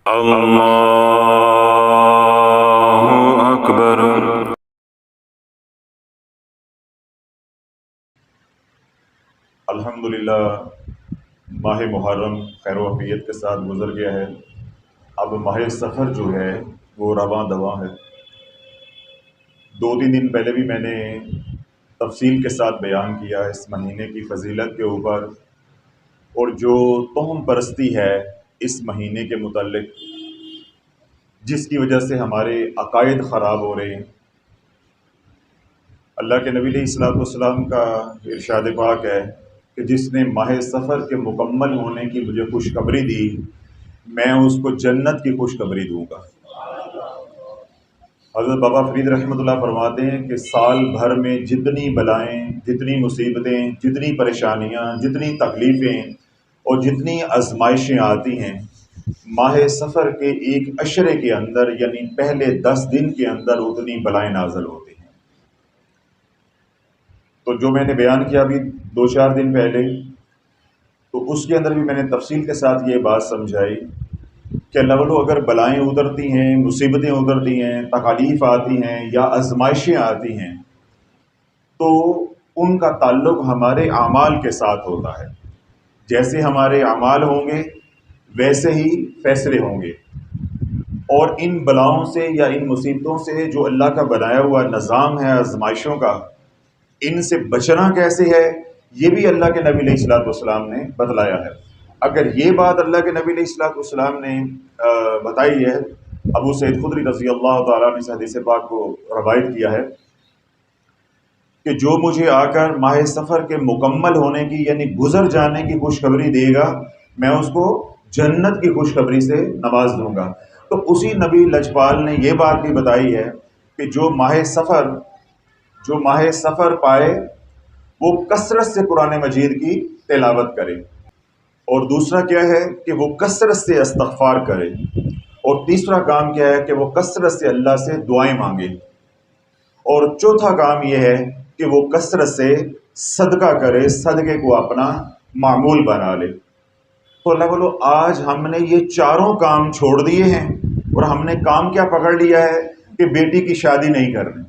اللہ اکبر۔ الحمدللہ ماہ محرم خیر و عافیت کے ساتھ گزر گیا ہے۔ اب ماہ سفر جو ہے وہ رواں دواں ہے۔ 2-3 دن پہلے بھی میں نے تفصیل کے ساتھ بیان کیا اس مہینے کی فضیلت کے اوپر، اور جو توہم پرستی ہے اس مہینے کے متعلق، جس کی وجہ سے ہمارے عقائد خراب ہو رہے ہیں۔ اللہ کے نبی علیہ الصلوۃ والسلام کا ارشاد پاک ہے کہ جس نے ماہ سفر کے مکمل ہونے کی مجھے خوشخبری دی، میں اس کو جنت کی خوشخبری دوں گا۔ حضرت بابا فرید رحمۃ اللہ فرماتے ہیں کہ سال بھر میں جتنی بلائیں، جتنی مصیبتیں، جتنی پریشانیاں، جتنی تکلیفیں اور جتنی آزمائشیں آتی ہیں، ماہ سفر کے ایک عشرے کے اندر یعنی پہلے 10 دن کے اندر اتنی بلائیں نازل ہوتی ہیں۔ تو جو میں نے بیان کیا ابھی 2-4 دن پہلے، تو اس کے اندر بھی میں نے تفصیل کے ساتھ یہ بات سمجھائی کہ اللہ اگر بلائیں اترتی ہیں، مصیبتیں اترتی ہیں، تکالیف آتی ہیں یا آزمائشیں آتی ہیں، تو ان کا تعلق ہمارے اعمال کے ساتھ ہوتا ہے۔ جیسے ہمارے اعمال ہوں گے ویسے ہی فیصلے ہوں گے، اور ان بلاؤں سے یا ان مصیبتوں سے جو اللہ کا بنایا ہوا نظام ہے آزمائشوں کا، ان سے بچنا کیسے ہے، یہ بھی اللہ کے نبی علیہ الصلوۃ والسلام نے بتلایا ہے۔ اگر یہ بات اللہ کے نبی علیہ الصلوۃ والسلام نے بتائی ہے، ابو سعید خدری رضی اللہ تعالیٰ نے اس حدیث پاک کو روایت کیا ہے کہ جو مجھے آ کر ماہ سفر کے مکمل ہونے کی یعنی گزر جانے کی خوشخبری دے گا، میں اس کو جنت کی خوشخبری سے نواز دوں گا۔ تو اسی نبی لجپال نے یہ بات بھی بتائی ہے کہ جو ماہ سفر پائے وہ کثرت سے قرآن مجید کی تلاوت کرے، اور دوسرا کیا ہے کہ وہ کثرت سے استغفار کرے، اور تیسرا کام کیا ہے کہ وہ کثرت سے اللہ سے دعائیں مانگے، اور چوتھا کام یہ ہے کہ وہ کثرت سے صدقہ کرے، صدقے کو اپنا معمول بنا لے۔ تو اللہ بولو آج ہم نے یہ چاروں کام چھوڑ دیے ہیں، اور ہم نے کام کیا پکڑ لیا ہے کہ بیٹی کی شادی نہیں کرنی،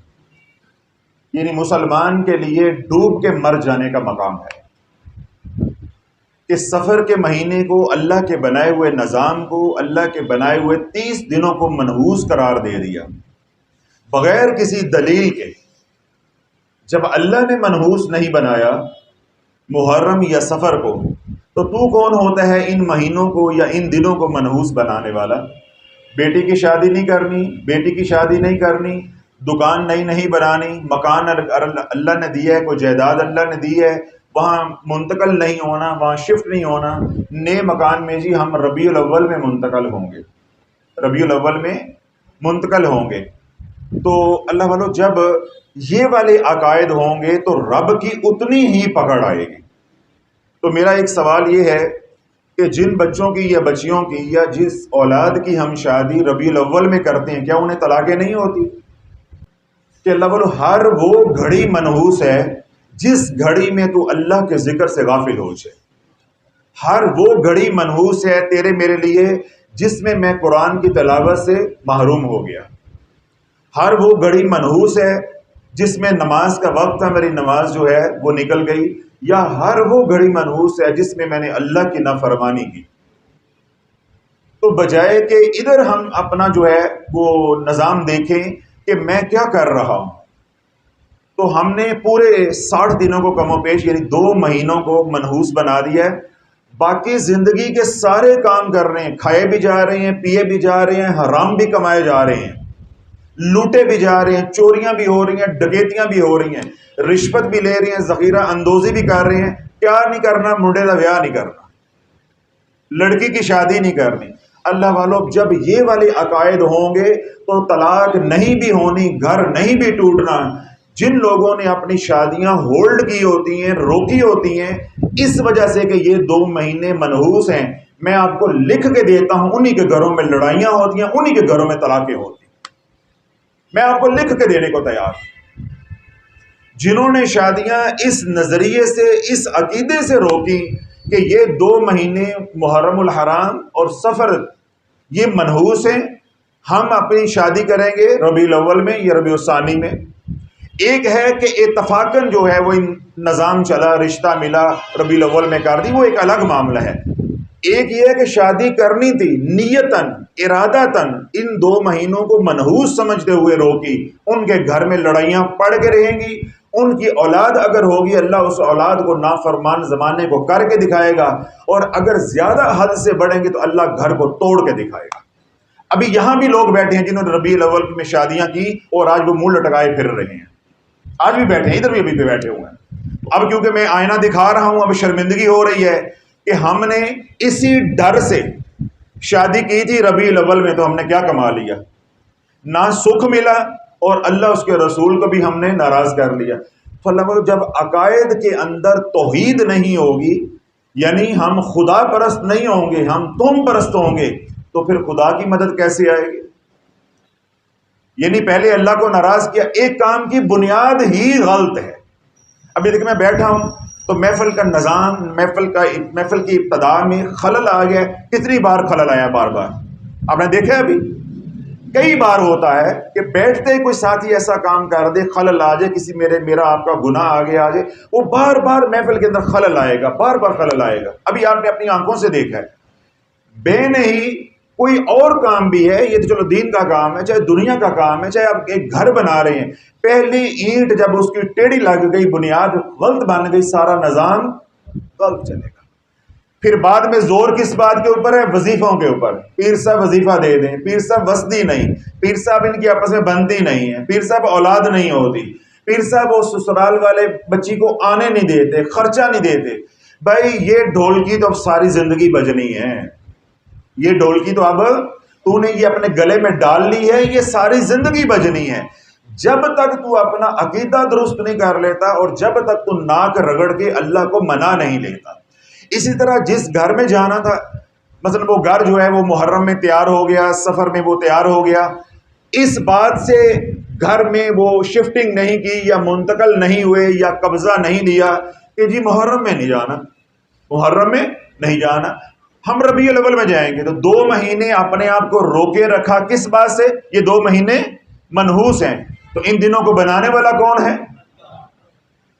یعنی مسلمان کے لیے ڈوب کے مر جانے کا مقام ہے کہ سفر کے مہینے کو، اللہ کے بنائے ہوئے نظام کو، اللہ کے بنائے ہوئے 30 دنوں کو منحوس قرار دے دیا بغیر کسی دلیل کے۔ جب اللہ نے منحوس نہیں بنایا محرم یا سفر کو، تو کون ہوتا ہے ان مہینوں کو یا ان دنوں کو منحوس بنانے والا؟ بیٹی کی شادی نہیں کرنی، بیٹی کی شادی نہیں کرنی، دکان نہیں بنانی، مکان اللہ نے دیا ہے، کوئی جائیداد اللہ نے دی ہے، وہاں منتقل نہیں ہونا، وہاں شفٹ نہیں ہونا، نئے مکان میں جی ہم ربیع الاول میں منتقل ہوں گے، ربیع الاول میں منتقل ہوں گے۔ تو اللہ والو جب یہ والے عقائد ہوں گے تو رب کی اتنی ہی پکڑ آئے گی۔ تو میرا ایک سوال یہ ہے کہ جن بچوں کی یا بچیوں کی یا جس اولاد کی ہم شادی ربیع الاول میں کرتے ہیں، کیا انہیں طلاقیں نہیں ہوتی؟ کہ اللہ بولو ہر وہ گھڑی منحوس ہے جس گھڑی میں تو اللہ کے ذکر سے غافل ہو جائے۔ ہر وہ گھڑی منحوس ہے تیرے میرے لیے جس میں میں قرآن کی تلاوت سے محروم ہو گیا۔ ہر وہ گھڑی منحوس ہے جس میں نماز کا وقت تھا، میری نماز جو ہے وہ نکل گئی، یا ہر وہ گھڑی منحوس ہے جس میں نے اللہ کی نافرمانی کی۔ تو بجائے کہ ادھر ہم اپنا جو ہے وہ نظام دیکھیں کہ میں کیا کر رہا ہوں، تو ہم نے پورے 60 دنوں کو کم و بیش یعنی 2 مہینوں کو منحوس بنا دیا ہے۔ باقی زندگی کے سارے کام کر رہے ہیں، کھائے بھی جا رہے ہیں، پیے بھی جا رہے ہیں، حرام بھی کمائے جا رہے ہیں، لوٹے بھی جا رہے ہیں، چوریاں بھی ہو رہی ہیں، ڈکیتیاں بھی ہو رہی ہیں، رشوت بھی لے رہے ہیں، ذخیرہ اندوزی بھی کر رہے ہیں۔ کیا نہیں کرنا؟ منڈے کا بیاہ نہیں کرنا، لڑکی کی شادی نہیں کرنی۔ اللہ والوں جب یہ والے عقائد ہوں گے تو طلاق نہیں بھی ہونی، گھر نہیں بھی ٹوٹنا۔ جن لوگوں نے اپنی شادیاں ہولڈ کی ہوتی ہیں، روکی ہوتی ہیں، اس وجہ سے کہ یہ 2 مہینے منحوس ہیں، میں آپ کو لکھ کے دیتا ہوں انہی کے گھروں میں لڑائیاں ہوتی ہیں، انہی کے گھروں میں طلاقیں ہوتی ہیں۔ میں آپ کو لکھ کے دینے کو تیار ہوں۔ جنہوں نے شادیاں اس نظریے سے، اس عقیدے سے روکی کہ یہ 2 مہینے محرم الحرام اور سفر یہ منحوس ہیں. ہم اپنی شادی کریں گے ربیع الاول میں یا ربیع الثانی میں. ایک ہے کہ اتفاقاً جو ہے وہ نظام چلا، رشتہ ملا، ربیع الاول میں کر دی، وہ ایک الگ معاملہ ہے. ایک یہ ہے کہ شادی کرنی تھی، نیتاً ارادتاً ان 2 مہینوں کو منحوس سمجھتے ہوئے روکی. ان کے گھر میں لڑائیاں پڑ کے رہیں گی. ان کی اولاد اگر ہوگی، اللہ اس اولاد کو نافرمان زمانے کو کر کے دکھائے گا، اور اگر زیادہ حد سے بڑھیں گے تو اللہ گھر کو توڑ کے دکھائے گا. ابھی یہاں بھی لوگ بیٹھے ہیں جنہوں نے ربیع الاول میں شادیاں کی اور آج وہ منہ لٹکائے پھر رہے ہیں. آج بھی بیٹھے ہیں، ادھر بھی ابھی پہ بیٹھے ہوئے ہیں. اب کیونکہ میں آئینہ دکھا رہا ہوں، اب شرمندگی ہو رہی ہے کہ ہم نے اسی ڈر سے شادی کی تھی ربیع الاول میں، تو ہم نے کیا کما لیا؟ نہ سکھ ملا، اور اللہ اس کے رسول کو بھی ہم نے ناراض کر لیا. تو جب عقائد کے اندر توحید نہیں ہوگی، یعنی ہم خدا پرست نہیں ہوں گے، ہم تم پرست ہوں گے، تو پھر خدا کی مدد کیسے آئے گی؟ یعنی پہلے اللہ کو ناراض کیا. ایک کام کی بنیاد ہی غلط ہے. ابھی دیکھ میں بیٹھا ہوں تو محفل کا نظام، محفل کی ابتدا میں خلل آ گیا. کتنی بار خلل آیا؟ بار بار. آپ نے دیکھا ابھی کئی بار ہوتا ہے کہ بیٹھتے کوئی ساتھی ایسا کام کر دے، خلل آ جائے، کسی میرا آپ کا گناہ آگے آ جائے، وہ بار بار محفل کے اندر خلل آئے گا، بار بار خلل آئے گا. ابھی آپ نے اپنی آنکھوں سے دیکھا ہے. بے نہیں کوئی اور کام بھی ہے، یہ تو چلو دین کا کام ہے، چاہے دنیا کا کام ہے، چاہے آپ ایک گھر بنا رہے ہیں، پہلی اینٹ جب اس کی ٹیڑھی لگ گئی، بنیاد غلط بن گئی، سارا نظام غلط چلے گا. پھر بعد میں زور کس بات کے اوپر ہے؟ وظیفوں کے اوپر. پیر صاحب وظیفہ دے دیں، پیر صاحب وسطی نہیں، پیر صاحب ان کی آپس میں بنتی نہیں ہے، پیر صاحب اولاد نہیں ہوتی، پیر صاحب وہ سسرال والے بچی کو آنے نہیں دیتے، خرچہ نہیں دیتے. بھائی یہ ڈھولکی تو اب ساری زندگی بجنی ہے، یہ ڈھولکی تو اب تو نے یہ اپنے گلے میں ڈال لی ہے، یہ ساری زندگی بجنی ہے. جب تک تو اپنا عقیدہ درست نہیں کر لیتا، اور جب تک تو ناک رگڑ کے اللہ کو منا نہیں لیتا. اسی طرح جس گھر میں جانا تھا، مثلا وہ گھر جو ہے وہ محرم میں تیار ہو گیا، سفر میں وہ تیار ہو گیا، اس بات سے گھر میں وہ شفٹنگ نہیں کی، یا منتقل نہیں ہوئے، یا قبضہ نہیں دیا کہ جی محرم میں نہیں جانا، محرم میں نہیں جانا، ہم ربیع الاول میں جائیں گے. تو 2 مہینے اپنے آپ کو روکے رکھا. کس بات سے؟ یہ 2 مہینے منحوس ہیں. تو ان دنوں کو بنانے والا کون ہے؟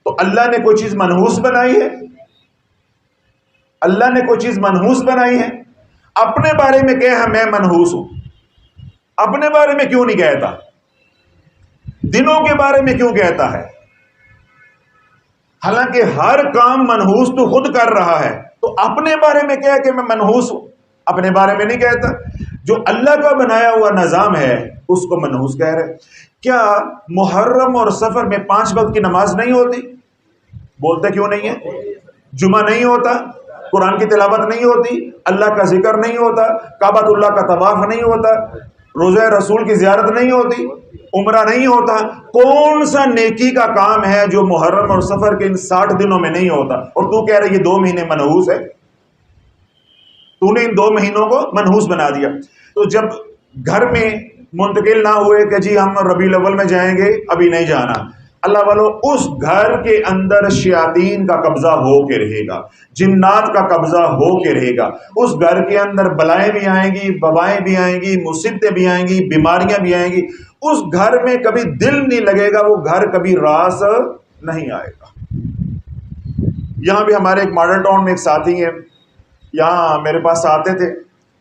تو اللہ نے کوئی چیز منحوس بنائی ہے؟ اللہ نے کوئی چیز منحوس بنائی ہے؟ اپنے بارے میں کہے میں منحوس ہوں، اپنے بارے میں کیوں نہیں کہتا؟ دنوں کے بارے میں کیوں کہتا ہے؟ حالانکہ ہر کام منحوس تو خود کر رہا ہے، تو اپنے بارے میں کہہ کہ میں منحوس ہوں، اپنے بارے میں نہیں کہتا. جو اللہ کا بنایا ہوا نظام ہے اس کو منحوس کہہ رہے. کیا محرم اور سفر میں 5 وقت کی نماز نہیں ہوتی؟ بولتے کیوں نہیں ہے؟ جمعہ نہیں ہوتا، قرآن کی تلاوت نہیں ہوتی، اللہ کا ذکر نہیں ہوتا، کعبۃ اللہ کا طواف نہیں ہوتا، روضہ رسول کی زیارت نہیں ہوتی، عمرہ نہیں ہوتا. کون سا نیکی کا کام ہے جو محرم اور سفر کے ان 60 دنوں میں نہیں ہوتا؟ اور تو کہہ رہے یہ 2 مہینے منحوس ہے. تو نے ان 2 مہینوں کو منحوس بنا دیا. تو جب گھر میں منتقل نہ ہوئے کہ جی ہم ربیع الاول میں جائیں گے، ابھی نہیں جانا، اللہ والو اس گھر کے اندر شیاطین کا قبضہ ہو کے رہے گا، جنات کا قبضہ ہو کے رہے گا. اس گھر کے اندر بلائیں بھی آئیں گی، وبائیں بھی آئیں گی، مصیبتیں بھی آئیں گی، بیماریاں بھی آئیں گی. اس گھر میں کبھی دل نہیں لگے گا، وہ گھر کبھی راس نہیں آئے گا. یہاں بھی ہمارے ایک ماڈل ٹاؤن میں ایک ساتھی ہیں، یہاں میرے پاس آتے تھے،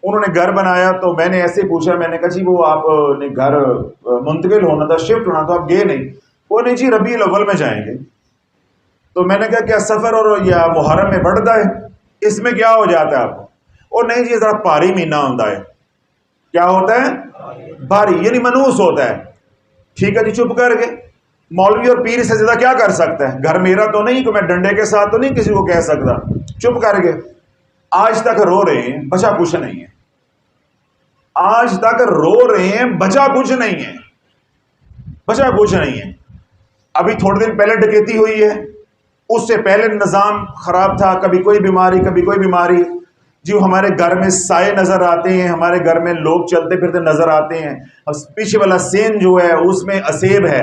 انہوں نے گھر بنایا. تو میں نے ایسے پوچھا، میں نے کہا جی وہ آپ نے گھر منتقل ہونا تھا، شفٹ ہونا تھا، آپ گئے نہیں؟ وہ نہیں جی ربیع الاول میں جائیں گے. تو میں نے کہا کیا سفر اور یا محرم میں بڑھتا ہے؟ اس میں کیا ہو جاتا ہے آپ کو؟ اور نہیں جی ذرا پاری مہینہ ہوتا ہے. کیا ہوتا ہے؟ بھاری، یعنی منحوس ہوتا ہے. ٹھیک ہے جی، چپ کر کے مولوی اور پیر سے زیادہ کیا کر سکتا ہے؟ گھر میرا تو نہیں کہ میں ڈنڈے کے ساتھ تو نہیں کسی کو کہہ سکتا. چپ کر کے آج تک رو رہے ہیں، بچا کچھ نہیں ہے. آج تک رو رہے ہیں، بچا کچھ نہیں ہے، بچا کچھ نہیں ہے. ابھی تھوڑے دن پہلے ڈکیتی ہوئی ہے، اس سے پہلے نظام خراب تھا، کبھی کوئی بیماری کبھی کوئی بیماری. جو ہمارے گھر میں سائے نظر آتے ہیں، ہمارے گھر میں لوگ چلتے پھرتے نظر آتے ہیں، پیچھے والا سین جو ہے اس میں اسیب ہے.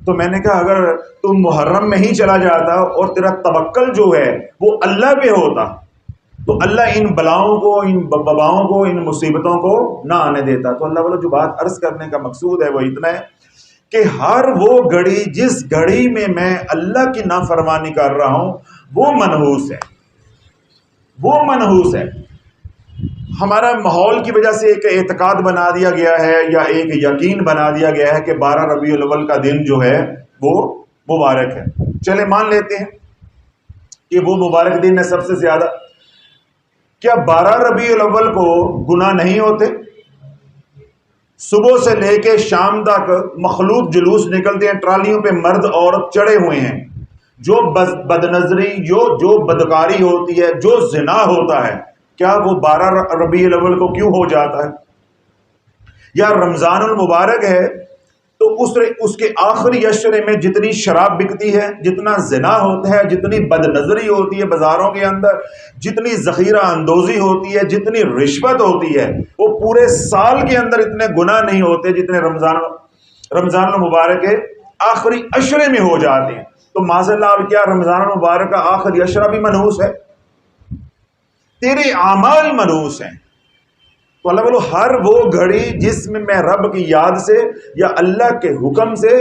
تو میں نے کہا اگر تم محرم میں ہی چلا جاتا اور تیرا توکل جو ہے وہ اللہ پہ ہوتا تو اللہ ان بلاؤں کو، ان وباؤں کو، ان مصیبتوں کو نہ آنے دیتا. تو اللہ والوں جو بات عرض کرنے کا مقصود ہے وہ اتنا ہے کہ ہر وہ گھڑی جس گھڑی میں اللہ کی نافرمانی کر رہا ہوں وہ منحوس ہے، وہ منحوس ہے. ہمارا ماحول کی وجہ سے ایک اعتقاد بنا دیا گیا ہے یا ایک یقین بنا دیا گیا ہے کہ 12 ربیع الاول کا دن جو ہے وہ مبارک ہے. چلے مان لیتے ہیں کہ وہ مبارک دن ہے سب سے زیادہ. کیا 12 ربیع الاول کو گناہ نہیں ہوتے؟ صبح سے لے کے شام تک مخلوط جلوس نکلتے ہیں، ٹرالیوں پہ مرد عورت چڑھے ہوئے ہیں. جو بد نظری، جو بدکاری ہوتی ہے، جو زنا ہوتا ہے، کیا وہ 12 ربیع الاول کو کیوں ہو جاتا ہے؟ یا رمضان المبارک ہے تو اس کے آخری عشرے میں جتنی شراب بکتی ہے، جتنا زنا ہوتا ہے، جتنی بد نظری ہوتی ہے بازاروں کے اندر، جتنی ذخیرہ اندوزی ہوتی ہے، جتنی رشوت ہوتی ہے، وہ پورے سال کے اندر اتنے گناہ نہیں ہوتے جتنے رمضان المبارک کے آخری عشرے میں ہو جاتے ہیں. تو معاذ اللہ اب کیا رمضان المبارک کا آخری عشرہ بھی منحوس ہے؟ تیرے اعمال منحوس ہیں. تو اللہ بولو ہر وہ گھڑی جس میں میں رب کی یاد سے یا اللہ کے حکم سے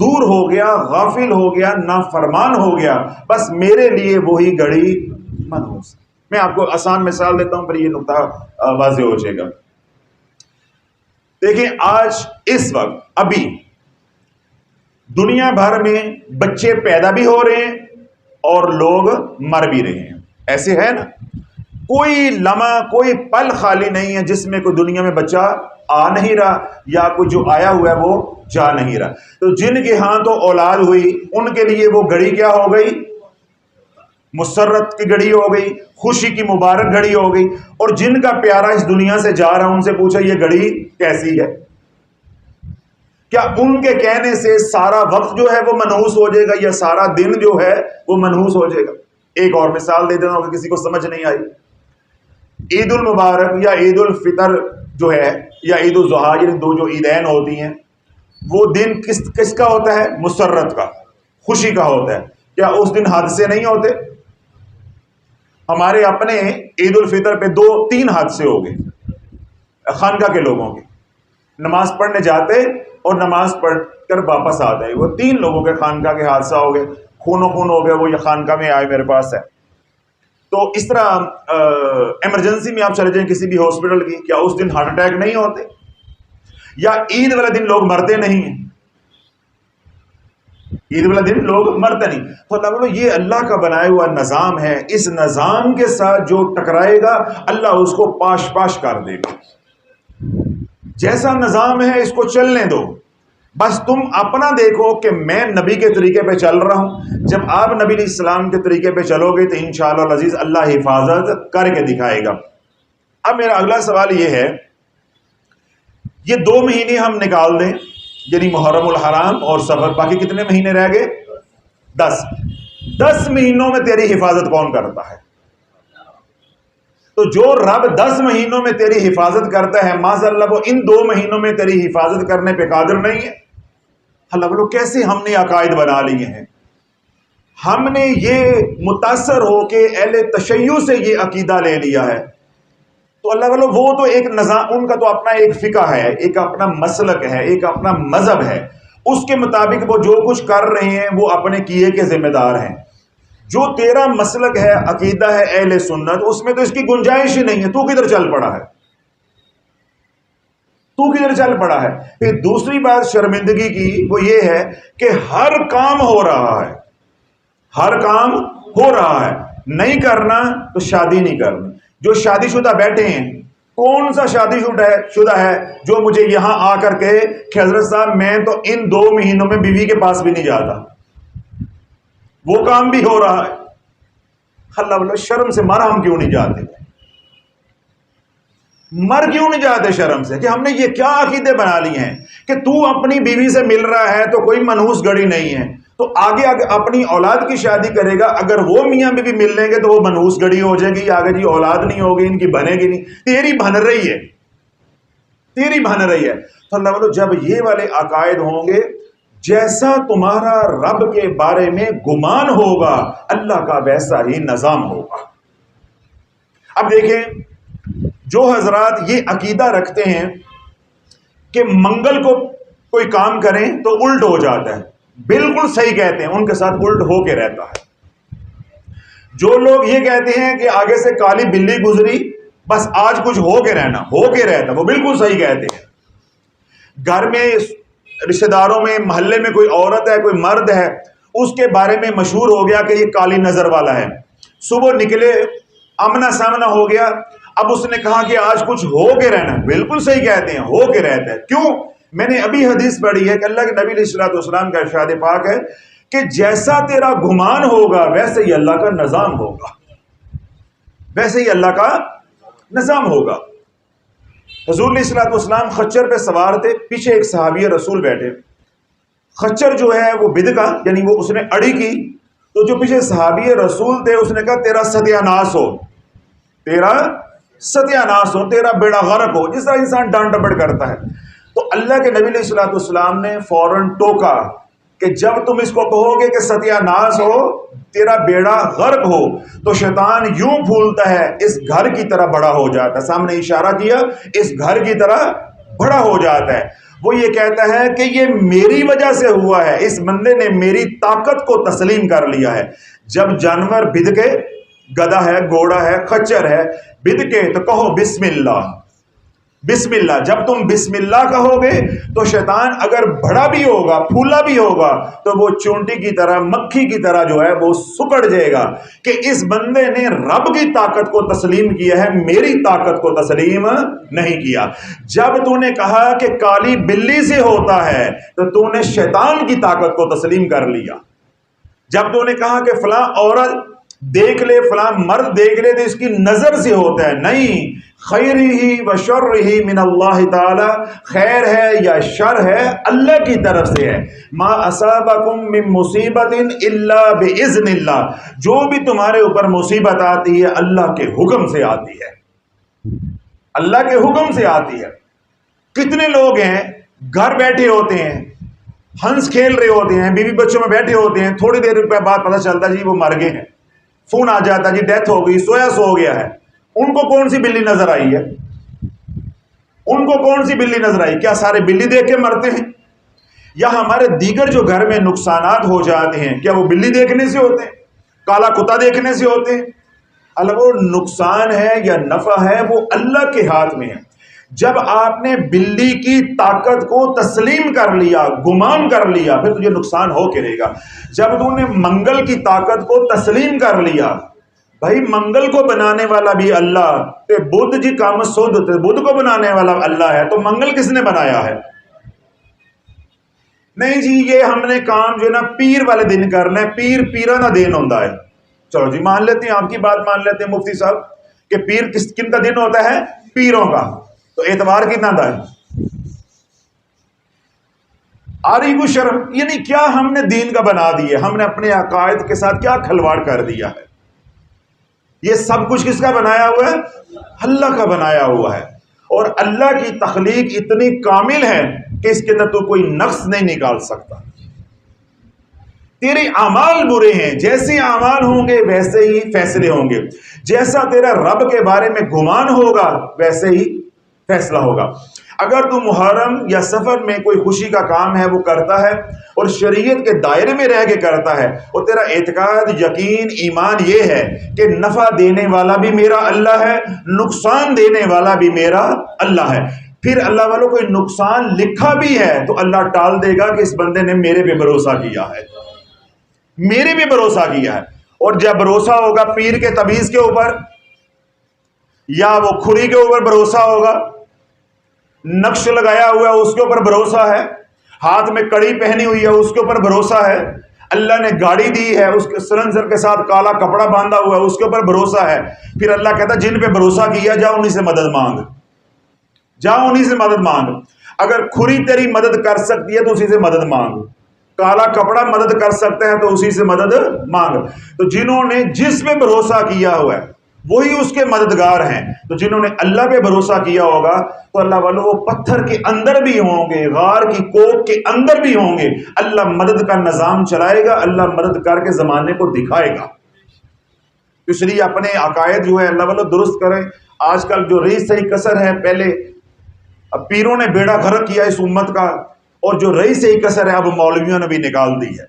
دور ہو گیا، غافل ہو گیا، نافرمان ہو گیا، بس میرے لیے وہی گھڑی منحوس ہے. میں آپ کو آسان مثال دیتا ہوں پر یہ نقطہ واضح ہو جائے گا. دیکھیں آج اس وقت ابھی دنیا بھر میں بچے پیدا بھی ہو رہے ہیں اور لوگ مر بھی رہے ہیں. ایسے ہے نا؟ کوئی لمحہ، کوئی پل خالی نہیں ہے جس میں کوئی دنیا میں بچہ آ نہیں رہا یا کوئی جو آیا ہوا ہے وہ جا نہیں رہا. تو جن کے ہاں تو اولاد ہوئی ان کے لیے وہ گھڑی کیا ہو گئی؟ مسرت کی گھڑی ہو گئی، خوشی کی مبارک گھڑی ہو گئی. اور جن کا پیارا اس دنیا سے جا رہا ان سے پوچھا یہ گھڑی کیسی ہے؟ کیا ان کے کہنے سے سارا وقت جو ہے وہ منحوس ہو جائے گا یا سارا دن جو ہے وہ منحوس ہو جائے گا؟ ایک اور مثال دے دیتا ہوں کہ کسی کو سمجھ نہیں آئی. عید المبارک یا عید الفطر جو ہے یا عید الاضحیٰ، یعنی دو جو عیدین ہوتی ہیں، وہ دن کس کا ہوتا ہے؟ مسرت کا، خوشی کا ہوتا ہے. کیا اس دن حادثے نہیں ہوتے؟ ہمارے اپنے عید الفطر پہ 2-3 حادثے ہو گئے خانقاہ کے لوگوں کے. نماز پڑھنے جاتے اور نماز پڑھ کر واپس آ جائے، وہ 3 لوگوں کے خانقاہ کے حادثہ ہو گئے، خون و خون ہو گیا. وہ یہ خانقاہ میں آئے میرے پاس ہے. تو اس طرح ایمرجنسی میں آپ چلے جائیں کسی بھی ہاسپٹل کی، کیا اس دن ہارٹ اٹیک نہیں ہوتے؟ یا عید والا دن لوگ مرتے نہیں ہیں؟ عید والا دن لوگ مرتے نہیں. تو اللہ بولو یہ اللہ کا بنایا ہوا نظام ہے، اس نظام کے ساتھ جو ٹکرائے گا اللہ اس کو پاش پاش کر دے گا. جیسا نظام ہے اس کو چلنے دو، بس تم اپنا دیکھو کہ میں نبی کے طریقے پہ چل رہا ہوں. جب آپ نبی علیہ السلام کے طریقے پہ چلو گے تو انشاءاللہ العزیز اللہ حفاظت کر کے دکھائے گا. اب میرا اگلا سوال یہ ہے، یہ 2 مہینے ہم نکال دیں، یعنی محرم الحرام اور سفر، باقی کتنے مہینے رہ گئے؟ 10 مہینوں میں تیری حفاظت کون کرتا ہے؟ تو جو رب 10 مہینوں میں تیری حفاظت کرتا ہے، معاذ اللہ وہ ان 2 مہینوں میں تیری حفاظت کرنے پہ قادر نہیں ہے؟ اللہ بولو کیسے ہم نے عقائد بنا لیے ہیں. ہم نے یہ متاثر ہو کے اہل تشیع سے یہ عقیدہ لے لیا ہے. تو اللہ بولو وہ تو ایک نظام، ان کا تو اپنا ایک فقہ ہے، ایک اپنا مسلک ہے، ایک اپنا مذہب ہے، اس کے مطابق وہ جو کچھ کر رہے ہیں وہ اپنے کیے کے ذمہ دار ہیں. جو تیرا مسلک ہے، عقیدہ ہے اہل سنت، اس میں تو اس کی گنجائش ہی نہیں ہے. تو کدھر چل پڑا ہے؟ تو کدھر چل پڑا ہے؟ پھر دوسری بات شرمندگی کی وہ یہ ہے کہ ہر کام ہو رہا ہے، ہر کام ہو رہا ہے، نہیں کرنا تو شادی نہیں کرنی. جو شادی شدہ بیٹھے ہیں، کون سا شادی شدہ ہے جو مجھے یہاں آ کر کے کہ حضرت صاحب میں تو ان 2 مہینوں میں بیوی کے پاس بھی نہیں جاتا؟ وہ کام بھی ہو رہا ہے. اللہ بولو شرم سے مر ہم کیوں نہیں جاتے؟ مر کیوں نہیں جاتے شرم سے؟ کہ ہم نے یہ کیا عقیدے بنا لیے ہیں کہ تو اپنی بیوی سے مل رہا ہے تو کوئی منحوس گھڑی نہیں ہے، تو آگے اپنی اولاد کی شادی کرے گا، اگر وہ میاں بیوی مل لیں گے تو وہ منحوس گھڑی ہو جائے گی، آگے جی اولاد نہیں ہوگی، ان کی بنے گی نہیں. تیری بن رہی ہے، تیری بن رہی ہے. تو اللہ بولو جب یہ والے عقائد ہوں گے، جیسا تمہارا رب کے بارے میں گمان ہوگا اللہ کا ویسا ہی نظام ہوگا. اب دیکھیں جو حضرات یہ عقیدہ رکھتے ہیں کہ منگل کو کوئی کام کریں تو الٹ ہو جاتا ہے، بالکل صحیح کہتے ہیں، ان کے ساتھ الٹ ہو کے رہتا ہے۔ جو لوگ یہ کہتے ہیں کہ آگے سے کالی بلی گزری بس آج کچھ ہو کے رہنا، ہو کے رہتا، وہ بالکل صحیح کہتے ہیں۔ گھر میں رشتہ داروں میں محلے میں کوئی عورت ہے کوئی مرد ہے، اس کے بارے میں مشہور ہو گیا کہ یہ کالی نظر والا ہے، صبح نکلے آمنا سامنا ہو گیا، اب اس نے کہا کہ آج کچھ ہو کے رہنا، بالکل صحیح کہتے ہیں، ہو کے رہتا ہے۔ کیوں؟ میں نے ابھی حدیث پڑھی ہے کہ اللہ کے نبی علیہ الصلوۃ والسلام کا ارشاد پاک ہے کہ جیسا تیرا گمان ہوگا ویسے ہی اللہ کا نظام ہوگا، ویسے ہی اللہ کا نظام ہوگا۔ حضور علیہ الصلوۃ والسلام خچر پہ سوار تھے، پیچھے ایک صحابی رسول بیٹھے، خچر جو ہے وہ بدکا یعنی وہ اس نے اڑی کی، تو جو پیچھے صحابی رسول تھے اس نے کہا تیرا ستیہ ناس ہو، تیرا ستیہ ناس ہو، تیرا بیڑا غرق ہو، جس طرح انسان ڈانٹ ڈپٹ کرتا ہے۔ تو اللہ کے نبی علیہ الصلوۃ والسلام نے فوراً ٹوکا کہ جب تم اس کو کہو گے کہ ستیہ ناس ہو، تیرا بیڑا غرق ہو، تو شیطان یوں پھولتا ہے اس گھر کی طرح بڑا ہو جاتا ہے، سامنے اشارہ کیا، اس گھر کی طرح بڑا ہو جاتا ہے۔ وہ یہ کہتا ہے کہ یہ میری وجہ سے ہوا ہے، اس بندے نے میری طاقت کو تسلیم کر لیا ہے۔ جب جانور بدکے، گدھا ہے، گھوڑا ہے، خچر ہے، بدکے تو کہو بسم اللہ، بسم اللہ۔ جب تم بسم اللہ کہو گے تو شیطان اگر بڑا بھی ہوگا، پھولا بھی ہوگا، تو وہ چونٹی کی طرح، مکھی کی طرح جو ہے وہ سکڑ جائے گا کہ اس بندے نے رب کی طاقت کو تسلیم کیا ہے، میری طاقت کو تسلیم نہیں کیا۔ جب تو نے کہا کہ کالی بلی سے ہوتا ہے تو تو نے شیطان کی طاقت کو تسلیم کر لیا۔ جب تو نے کہا کہ فلاں عورت دیکھ لے، فلاں مرد دیکھ لے تو اس کی نظر سے ہوتا ہے، نہیں، خیر ہی و شر ہی من اللہ تعالی، خیر ہے یا شر ہے اللہ کی طرف سے ہے۔ ما اصابکم من مصیبت الا باذن اللہ، جو بھی تمہارے اوپر مصیبت آتی ہے اللہ کے حکم سے آتی ہے، اللہ کے حکم سے آتی ہے۔ کتنے لوگ ہیں گھر بیٹھے ہوتے ہیں، ہنس کھیل رہے ہوتے ہیں، بیوی بچوں میں بیٹھے ہوتے ہیں، تھوڑی دیر بعد پتہ چلتا جی وہ مر گئے ہیں، فون آ جاتا جی ڈیتھ ہو گئی، سویا سو گیا ہے۔ ان کو کون سی بلی نظر آئی ہے؟ ان کو کون سی بلی نظر آئی؟ کیا سارے بلی دیکھ کے مرتے ہیں؟ یا ہمارے دیگر جو گھر میں نقصانات ہو جاتے ہیں کیا وہ بلی دیکھنے سے ہوتے ہیں، کالا کتا دیکھنے سے ہوتے ہیں؟ اللہ، وہ نقصان ہے یا نفع ہے وہ اللہ کے ہاتھ میں ہے۔ جب آپ نے بلی کی طاقت کو تسلیم کر لیا، گمان کر لیا، پھر تجھے نقصان ہو کے رہے گا۔ جب تو نے منگل کی طاقت کو تسلیم کر لیا، بھائی منگل کو بنانے والا بھی اللہ، تے بدھ جی کام سود، تے بدھ کو بنانے والا اللہ ہے، تو منگل کس نے بنایا ہے؟ نہیں جی یہ ہم نے کام جو ہے نا پیر والے دن کرنا ہے، پیر پیرا کا دن ہوتا ہے۔ چلو جی مان لیتے ہیں، آپ کی بات مان لیتے ہیں مفتی صاحب کہ پیر کن کا دن ہوتا ہے؟ پیروں کا، تو اعتبار کتنا دا ہے؟ آری کو شرم، یعنی کیا ہم نے دین کا بنا دیا، ہم نے اپنے عقائد کے ساتھ کیا کھلواڑ کر دیا ہے۔ یہ سب کچھ کس کا بنایا ہوا ہے؟ اللہ کا بنایا ہوا ہے۔ اور اللہ کی تخلیق اتنی کامل ہے کہ اس کے اندر تو کوئی نقص نہیں نکال سکتا۔ تیرے اعمال برے ہیں، جیسے اعمال ہوں گے ویسے ہی فیصلے ہوں گے، جیسا تیرا رب کے بارے میں گمان ہوگا ویسے ہی فیصلہ ہوگا۔ اگر تو محرم یا سفر میں کوئی خوشی کا کام ہے وہ کرتا ہے اور شریعت کے دائرے میں رہ کے کرتا ہے، اور تیرا اعتقاد، یقین، ایمان یہ ہے کہ نفع دینے والا بھی میرا اللہ ہے، نقصان دینے والا بھی میرا اللہ ہے، پھر اللہ والوں کوئی نقصان لکھا بھی ہے تو اللہ ٹال دے گا کہ اس بندے نے میرے پہ بھروسہ کیا ہے، میرے پہ بھروسہ کیا ہے۔ اور جب بھروسہ ہوگا پیر کے تعویذ کے اوپر یا وہ کھری کے اوپر بھروسہ ہوگا، نقش لگایا ہوا ہے اس کے اوپر بھروسہ ہے، ہاتھ میں کڑی پہنی ہوئی ہے اس کے اوپر بھروسہ ہے، اللہ نے گاڑی دی ہے اس کے سلنسر کے ساتھ کالا کپڑا باندھا ہوا ہے اس کے اوپر بھروسہ ہے، پھر اللہ کہتا ہے جن پہ بھروسہ کیا جاؤ انہی سے مدد مانگ، جاؤ انہی سے مدد مانگ۔ اگر کھری تیری مدد کر سکتی ہے تو اسی سے مدد مانگ، کالا کپڑا مدد کر سکتا ہے تو اسی سے مدد مانگ۔ تو جنہوں نے جس پہ بھروسہ کیا ہوا ہے وہی اس کے مددگار ہیں۔ تو جنہوں نے اللہ پہ بھروسہ کیا ہوگا تو اللہ والوں وہ پتھر کے اندر بھی ہوں گے، غار کی کوپ کے اندر بھی ہوں گے، اللہ مدد کا نظام چلائے گا، اللہ مدد کر کے زمانے کو دکھائے گا۔ تو اس لیے اپنے عقائد جو ہے اللہ والو درست کریں. آج کل جو رئی صحیح کسر ہے، پہلے پیروں نے بیڑا غرق کیا اس امت کا، اور جو رئی صحیح کسر ہے اب مولویوں نے بھی نکال دی ہے.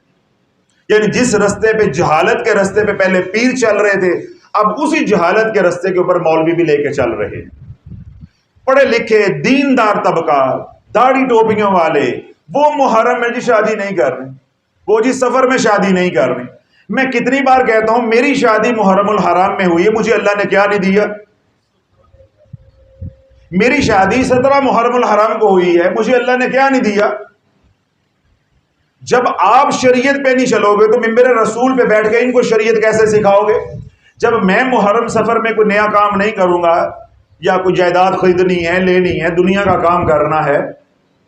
یعنی جس رستے پہ جہالت کے رستے پہ پہلے پیر چل رہے تھے، اب اسی جہالت کے رستے کے اوپر مولوی بھی لے کے چل رہے ہیں. پڑھے لکھے دیندار طبقہ، داڑھی ٹوپیوں والے، وہ محرم میں جی شادی نہیں کر رہے، وہ جی سفر میں شادی نہیں کر رہے. میں کتنی بار کہتا ہوں میری شادی محرم الحرام میں ہوئی ہے، مجھے اللہ نے کیا نہیں دیا؟ میری شادی 17 محرم الحرام کو ہوئی ہے، مجھے اللہ نے کیا نہیں دیا؟ جب آپ شریعت پہ نہیں چلو گے تو ممبر رسول پہ بیٹھ کے ان کو شریعت کیسے سکھاؤ گے؟ جب میں محرم سفر میں کوئی نیا کام نہیں کروں گا، یا کوئی جائیداد خریدنی ہے، لینی ہے، دنیا کا کام کرنا ہے،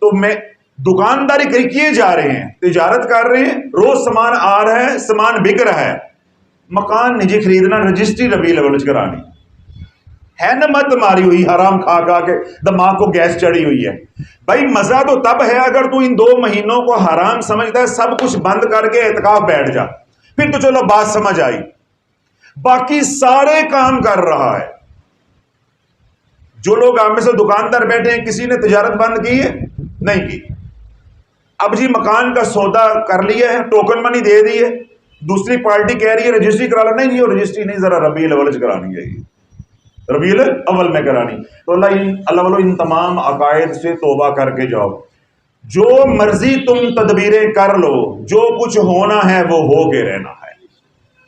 تو میں دکانداری کیے جا رہے ہیں، تجارت کر رہے ہیں، روز سامان آ رہا ہے، سامان بک رہا ہے. مکان نجی خریدنا، رجسٹری ربیع الاول کرانی ہے نا، مت ماری ہوئی حرام کھا کھا کے دماغ کو گیس چڑھی ہوئی ہے. بھائی مزہ تو تب ہے اگر تو ان 2 مہینوں کو حرام سمجھتا ہے، سب کچھ بند کر کے اعتکاف بیٹھ جا، پھر تو چلو بات سمجھ آئی. باقی سارے کام کر رہا ہے. جو لوگ آپ میں سے دکاندار بیٹھے ہیں، کسی نے تجارت بند کی ہے؟ نہیں کی. اب جی مکان کا سودا کر لیا ہے، ٹوکن منی دے دی ہے، دوسری پارٹی کہہ رہی ہے رجسٹری کرا لو. نہیں، وہ رجسٹری نہیں، ذرا ربیع الاول کرانی ہے، ربیع الاول میں کرانی. تو اللہ والو ان تمام عقائد سے توبہ کر کے جاؤ. جو مرضی تم تدبیریں کر لو، جو کچھ ہونا ہے وہ ہو کے رہنا ہے،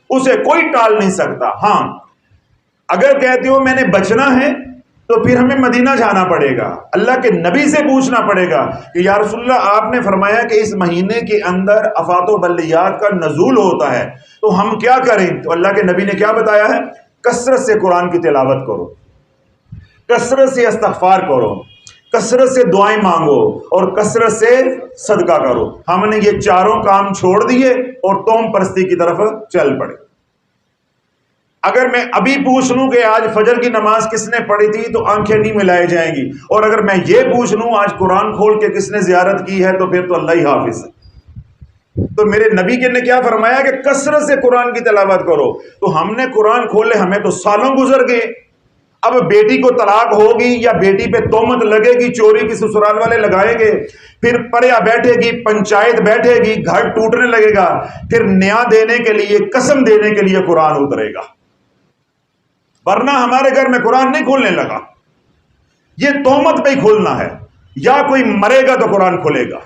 اسے کوئی ٹال نہیں سکتا. ہاں اگر کہتے ہو میں نے بچنا ہے تو پھر ہمیں مدینہ جانا پڑے گا، اللہ کے نبی سے پوچھنا پڑے گا کہ یا رسول اللہ آپ نے فرمایا کہ اس مہینے کے اندر افات و بلیات کا نزول ہوتا ہے، تو ہم کیا کریں؟ تو اللہ کے نبی نے کیا بتایا ہے؟ کثرت سے قرآن کی تلاوت کرو، کثرت سے استغفار کرو، کثرت سے دعائیں مانگو، اور کثرت سے صدقہ کرو. ہم نے یہ چاروں کام چھوڑ دیے اور توم پرستی کی طرف چل پڑے. اگر میں ابھی پوچھ لوں کہ آج فجر کی نماز کس نے پڑھی تھی تو آنکھیں نہیں ملائی جائیں گی، اور اگر میں یہ پوچھ لوں آج قرآن کھول کے کس نے زیارت کی ہے تو پھر تو اللہ ہی حافظ ہے. تو میرے نبی نے کیا فرمایا کہ کثرت سے قرآن کی تلاوت کرو. تو ہم نے قرآن کھولے، ہمیں تو سالوں گزر گئے. اب بیٹی کو طلاق ہوگی یا بیٹی پہ تہمت لگے گی، چوری کی سسرال والے لگائیں گے، پھر پریا بیٹھے گی، پنچایت بیٹھے گی، گھر ٹوٹنے لگے گا، پھر نیا دینے کے لیے، قسم دینے کے لیے قرآن اترے گا. ورنہ ہمارے گھر میں قرآن نہیں کھولنے لگا. یہ تہمت پہ ہی کھولنا ہے، یا کوئی مرے گا تو قرآن کھلے گا.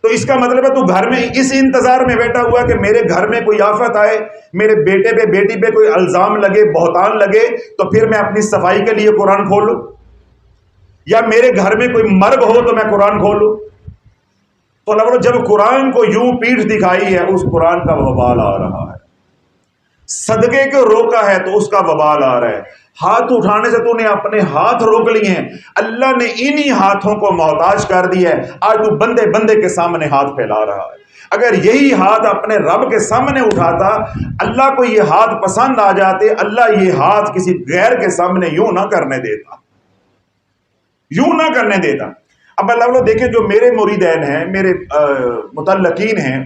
تو اس کا مطلب ہے تو گھر میں اس انتظار میں بیٹھا ہوا کہ میرے گھر میں کوئی آفت آئے، میرے بیٹے پہ بیٹی پہ کوئی الزام لگے، بہتان لگے، تو پھر میں اپنی صفائی کے لیے قرآن کھولوں، یا میرے گھر میں کوئی مرگ ہو تو میں قرآن کھولوں. تو اللہ جب قرآن کو یوں پیٹھ دکھائی ہے، اس قرآن کا وبال آ رہا ہے. صدقے کو روکا ہے تو اس کا وبال آ رہا ہے. ہاتھ اٹھانے سے تو نے اپنے ہاتھ روک لیے ہیں، اللہ نے انہی ہاتھوں کو محتاج کر دیا ہے. آج تو بندے بندے کے سامنے ہاتھ پھیلا رہا ہے. اگر یہی ہاتھ اپنے رب کے سامنے اٹھاتا، اللہ کو یہ ہاتھ پسند آ جاتے، اللہ یہ ہاتھ کسی غیر کے سامنے یوں نہ کرنے دیتا، یوں نہ کرنے دیتا. اب اللہ دیکھیں جو میرے مریدین ہیں، میرے متعلقین ہیں،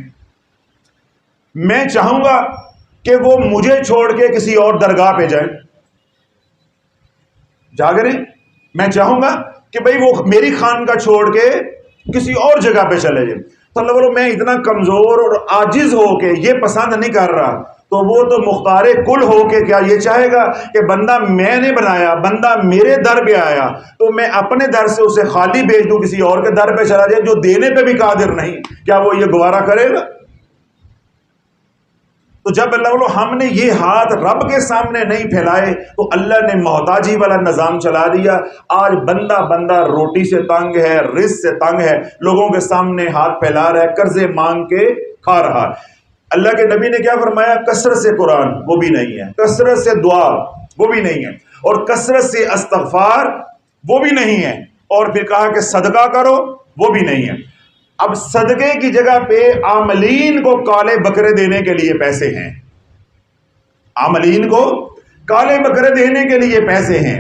میں چاہوں گا کہ وہ مجھے چھوڑ کے کسی اور درگاہ پہ جائیں، جاگریں. میں چاہوں گا کہ بھئی وہ میری خانقاہ چھوڑ کے کسی اور جگہ پہ چلے جائیں. تو اللہ میں اتنا کمزور اور عاجز ہو کے یہ پسند نہیں کر رہا، تو وہ تو مختار کل ہو کے کیا یہ چاہے گا کہ بندہ میں نے بنایا، بندہ میرے در پہ آیا تو میں اپنے در سے اسے خالی بھیج دوں، کسی اور کے در پہ چلا جائے جو دینے پہ بھی قادر نہیں؟ کیا وہ یہ گوارا کرے گا؟ تو جب اللہ ہم نے یہ ہاتھ رب کے سامنے نہیں پھیلائے تو اللہ نے محتاجی والا نظام چلا دیا. آج بندہ بندہ روٹی سے تنگ ہے، رزق سے تنگ ہے، لوگوں کے سامنے ہاتھ پھیلا رہا ہے، قرضے مانگ کے کھا رہا ہے. اللہ کے نبی نے کیا فرمایا؟ کثرت سے قرآن وہ بھی نہیں ہے، کثرت سے دعا وہ بھی نہیں ہے، اور کثرت سے استغفار وہ بھی نہیں ہے، اور پھر کہا کہ صدقہ کرو وہ بھی نہیں ہے. اب صدقے کی جگہ پہ عاملین کو کالے بکرے دینے کے لیے پیسے ہیں، عاملین کو کالے بکرے دینے کے لیے پیسے ہیں.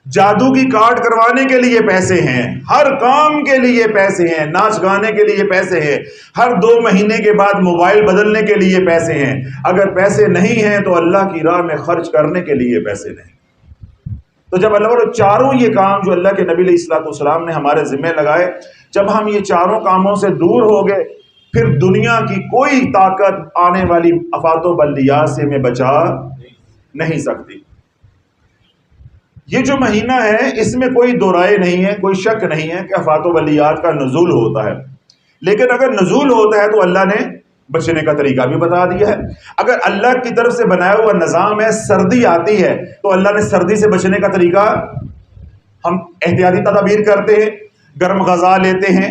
جادو کی کارڈ کروانے کے لیے پیسے ہیں، ہر کام کے لیے پیسے ہیں، ناچ گانے کے لیے پیسے ہیں، ہر 2 مہینے کے بعد موبائل بدلنے کے لیے پیسے ہیں۔ اگر پیسے نہیں ہیں تو اللہ کی راہ میں خرچ کرنے کے لیے پیسے نہیں۔ تو جب اللہ والوں چاروں یہ کام جو اللہ کے نبی علیہ الصلوۃ والسلام نے ہمارے ذمہ لگائے، جب ہم یہ چاروں کاموں سے دور ہو گئے، پھر دنیا کی کوئی طاقت آنے والی آفات و بلیات سے ہمیں بچا نہیں سکتی۔ یہ جو مہینہ ہے اس میں کوئی دو رائے نہیں ہے، کوئی شک نہیں ہے کہ آفات و بلیات کا نزول ہوتا ہے، لیکن اگر نزول ہوتا ہے تو اللہ نے بچنے کا طریقہ بھی بتا دیا ہے۔ اگر اللہ کی طرف سے بنایا ہوا نظام ہے، سردی آتی ہے تو اللہ نے سردی سے بچنے کا طریقہ، ہم احتیاطی تدابیر کرتے ہیں، گرم غذا لیتے ہیں،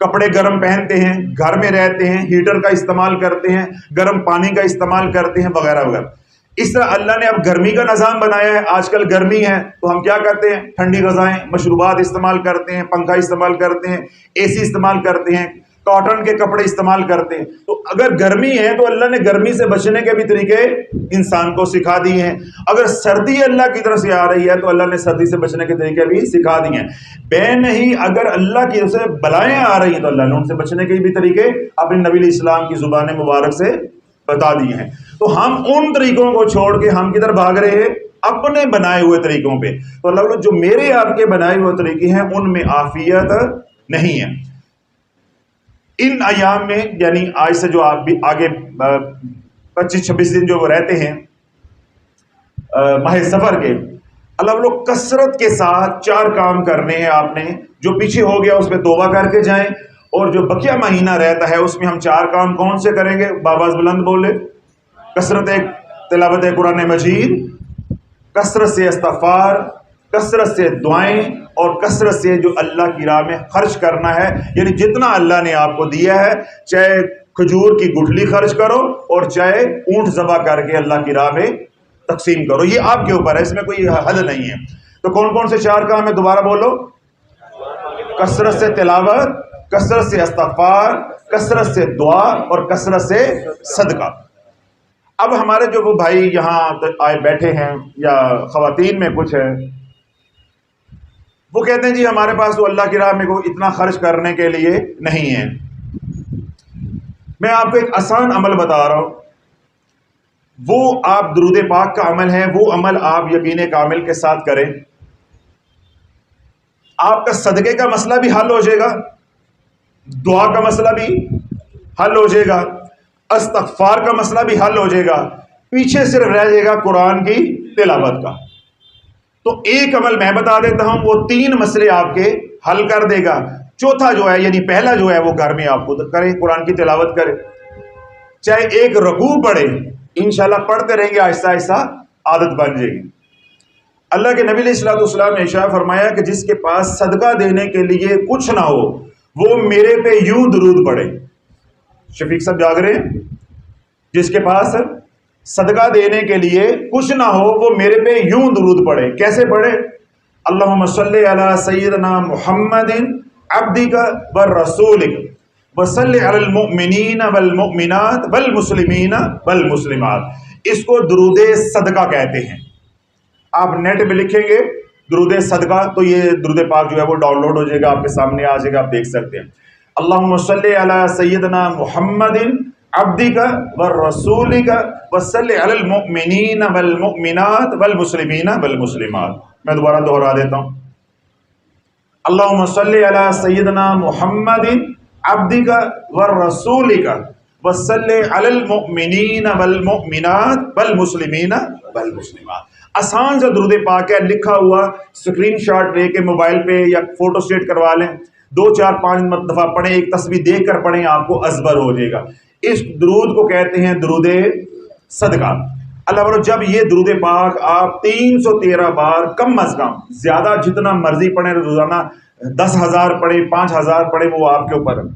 کپڑے گرم پہنتے ہیں، گھر میں رہتے ہیں، ہیٹر کا استعمال کرتے ہیں، گرم پانی کا استعمال کرتے ہیں، وغیرہ وغیرہ۔ اس طرح اللہ نے اب گرمی کا نظام بنایا ہے۔ آج کل گرمی ہے تو ہم کیا کرتے ہیں؟ ٹھنڈی غذائیں، مشروبات استعمال کرتے ہیں، پنکھا استعمال کرتے ہیں، اے سی استعمال کرتے ہیں، کاٹن کے کپڑے استعمال کرتے ہیں۔ تو اگر گرمی ہے تو اللہ نے گرمی سے بچنے کے بھی طریقے انسان کو سکھا دیے ہیں۔ اگر سردی اللہ کی طرف سے آ رہی ہے تو اللہ نے سردی سے بچنے کے طریقے بھی سکھا دیے ہیں۔ بے نہیں، اگر اللہ کی طرف سے بلائیں آ رہی ہیں تو اللہ نے ان سے بچنے کے بھی طریقے اپنے نبی علیہ السلام کی زبان مبارک سے بتا دیے ہیں۔ تو ہم ان طریقوں کو چھوڑ کے ہم کدھر بھاگ رہے ہیں؟ اپنے بنائے ہوئے طریقوں پہ۔ تو اللہ جو میرے آپ کے بنائے ہوئے طریقے ہیں ان میں عافیت نہیں ہے۔ ان ایام میں، یعنی آج سے جو آپ بھی آگے 25-26 دن جو وہ رہتے ہیں ماہ سفر کے، اللہ لوگ کثرت کے ساتھ 4 کام کرنے ہیں۔ آپ نے جو پیچھے ہو گیا اس پہ توبہ کر کے جائیں، اور جو بقیہ مہینہ رہتا ہے اس میں ہم 4 کام کون سے کریں گے؟ بآواز بلند بولے، کثرت تلاوت قرآن مجید، کثرت سے استغفار، کثرت سے دعائیں، اور کثرت سے جو اللہ کی راہ میں خرچ کرنا ہے۔ یعنی جتنا اللہ نے آپ کو دیا ہے، چاہے کھجور کی گٹھلی خرچ کرو اور چاہے اونٹ ذبح کر کے اللہ کی راہ میں تقسیم کرو، یہ آپ کے اوپر ہے، اس میں کوئی حد نہیں ہے۔ تو کون کون سے 4 کام ہے؟ دوبارہ بولو۔ کثرت سے تلاوت، کثرت سے استغفار، کثرت سے دعا، اور کثرت سے صدقہ۔ اب ہمارے جو وہ بھائی یہاں آئے بیٹھے ہیں یا خواتین میں کچھ ہے، وہ کہتے ہیں جی ہمارے پاس تو اللہ کی راہ میں کوئی اتنا خرچ کرنے کے لیے نہیں ہے۔ میں آپ کو ایک آسان عمل بتا رہا ہوں، وہ آپ درود پاک کا عمل ہے، وہ عمل آپ یقین کامل کے ساتھ کریں، آپ کا صدقے کا مسئلہ بھی حل ہو جائے گا، دعا کا مسئلہ بھی حل ہو جائے گا، استغفار کا مسئلہ بھی حل ہو جائے گا، پیچھے صرف رہ جائے گا قرآن کی تلاوت کا۔ تو ایک عمل میں بتا دیتا ہوں، وہ 3 مسئلے آپ کے حل کر دے گا۔ چوتھا جو ہے، یعنی پہلا جو ہے، وہ گھر میں آپ خود کریں، قرآن کی تلاوت کریں، چاہے ایک رکوع پڑھیں، انشاءاللہ پڑھتے رہیں گے، آہستہ آہستہ عادت بن جائے گی۔ اللہ کے نبی علیہ الصلوۃ والسلام نے ارشاد فرمایا کہ جس کے پاس صدقہ دینے کے لیے کچھ نہ ہو، وہ میرے پہ یوں درود پڑھے۔ شفیق صاحب جاگ رہے ہیں؟ جس کے پاس صدقہ دینے کے لیے کچھ نہ ہو وہ میرے پہ یوں درود پڑھے۔ کیسے پڑھے؟ اللہم صلی علی سیدنا محمد عبدک ورسولک وصلی علی المؤمنین والمؤمنات والمسلمین والمسلمات۔ اس کو درود صدقہ کہتے ہیں۔ آپ نیٹ پہ لکھیں گے درود صدقہ تو یہ درود پاک جو ہے وہ ڈاؤن لوڈ ہو جائے گا، آپ کے سامنے آ جائے گا، آپ دیکھ سکتے ہیں۔ اللہم صلی علی سیدنا محمد عبدک ورسولک وصلی علی المؤمنین والمؤمنات والمسلمین والمسلمات۔ میں دوبارہ دہرا دیتا ہوں، اللہم صلی علی سیدنا محمد عبدک ورسولک وصلی علی المؤمنین والمؤمنات والمسلمین والمسلمات۔ آسان سا درود پاک ہے، لکھا ہوا، اسکرین شاٹ لے کے موبائل پہ یا فوٹو اسٹیٹ کروا لیں، 2 4 5 دفعہ پڑھیں، ایک تسبیح دیکھ کر پڑھیں، آپ کو ازبر ہو جائے گا۔ اس درود کو کہتے ہیں درود صدقہ۔ اللہ والو جب یہ درود پاک آپ 313 بار کم از کم، زیادہ جتنا مرضی پڑھیں، روزانہ 10,000 پڑھیں، 5,000 پڑھیں، وہ آپ کے اوپر ہے۔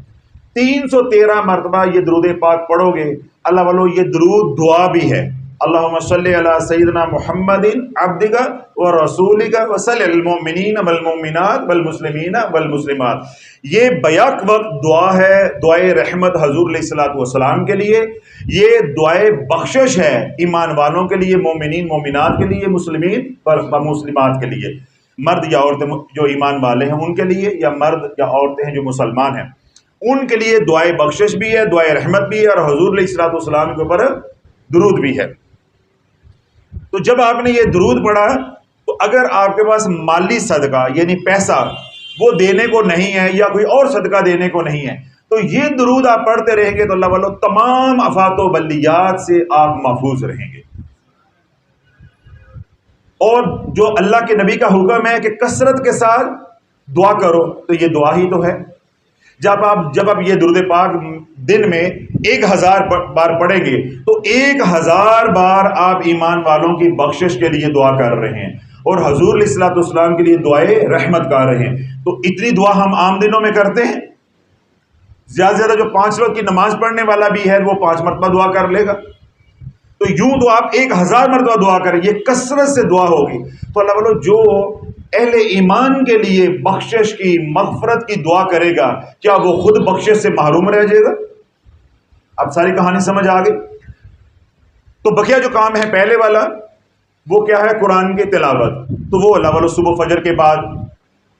313 مرتبہ یہ درود پاک پڑھو گے، اللہ والو یہ درود دعا بھی ہے۔ اللہم صلی علی سیدنا محمد عبدک ورسولک وصلی علی المؤمنین والمؤمنات والمسلمین والمسلمات۔ یہ بیک وقت دعا ہے، دعائے رحمت حضور علیہ الصلوۃ والسلام کے لیے، یہ دعائے بخشش ہے ایمان والوں کے لیے، مومنین مومنات کے لیے، مسلمین و مسلمات کے لیے۔ مرد یا عورتیں جو ایمان والے ہیں ان کے لیے، یا مرد یا عورتیں ہیں جو مسلمان ہیں ان کے لیے دعائے بخشش بھی ہے، دعائے رحمت بھی ہے، اور حضور علیہ الصلوۃ والسلام کے اوپر درود بھی ہے۔ تو جب آپ نے یہ درود پڑھا تو اگر آپ کے پاس مالی صدقہ یعنی پیسہ وہ دینے کو نہیں ہے، یا کوئی اور صدقہ دینے کو نہیں ہے، تو یہ درود آپ پڑھتے رہیں گے تو اللہ والو تمام آفات و بلیات سے آپ محفوظ رہیں گے۔ اور جو اللہ کے نبی کا حکم ہے کہ کثرت کے ساتھ دعا کرو، تو یہ دعا ہی تو ہے۔ جب آپ یہ درود پاک دن میں 1000 بار پڑھیں گے تو 1000 بار آپ ایمان والوں کی بخشش کے لیے دعا کر رہے ہیں، اور حضور علیہ الصلوۃ والسلام کے لیے دعائے رحمت کر رہے ہیں۔ تو اتنی دعا ہم عام دنوں میں کرتے ہیں؟ زیادہ سے زیادہ جو 5 وقت کی نماز پڑھنے والا بھی ہے وہ 5 مرتبہ دعا کر لے گا۔ تو یوں تو آپ 1000 مرتبہ دعا کریں، یہ کثرت سے دعا ہوگی۔ تو اللہ والو جو اہل ایمان کے لیے بخشش کی، مغفرت کی دعا کرے گا، کیا وہ خود بخشش سے محروم رہ جائے گا؟ اب ساری کہانی سمجھ آ گئی۔ تو بقیہ جو کام ہے پہلے والا وہ کیا ہے؟ قرآن کی تلاوت۔ تو وہ اللہ والو صبح فجر کے بعد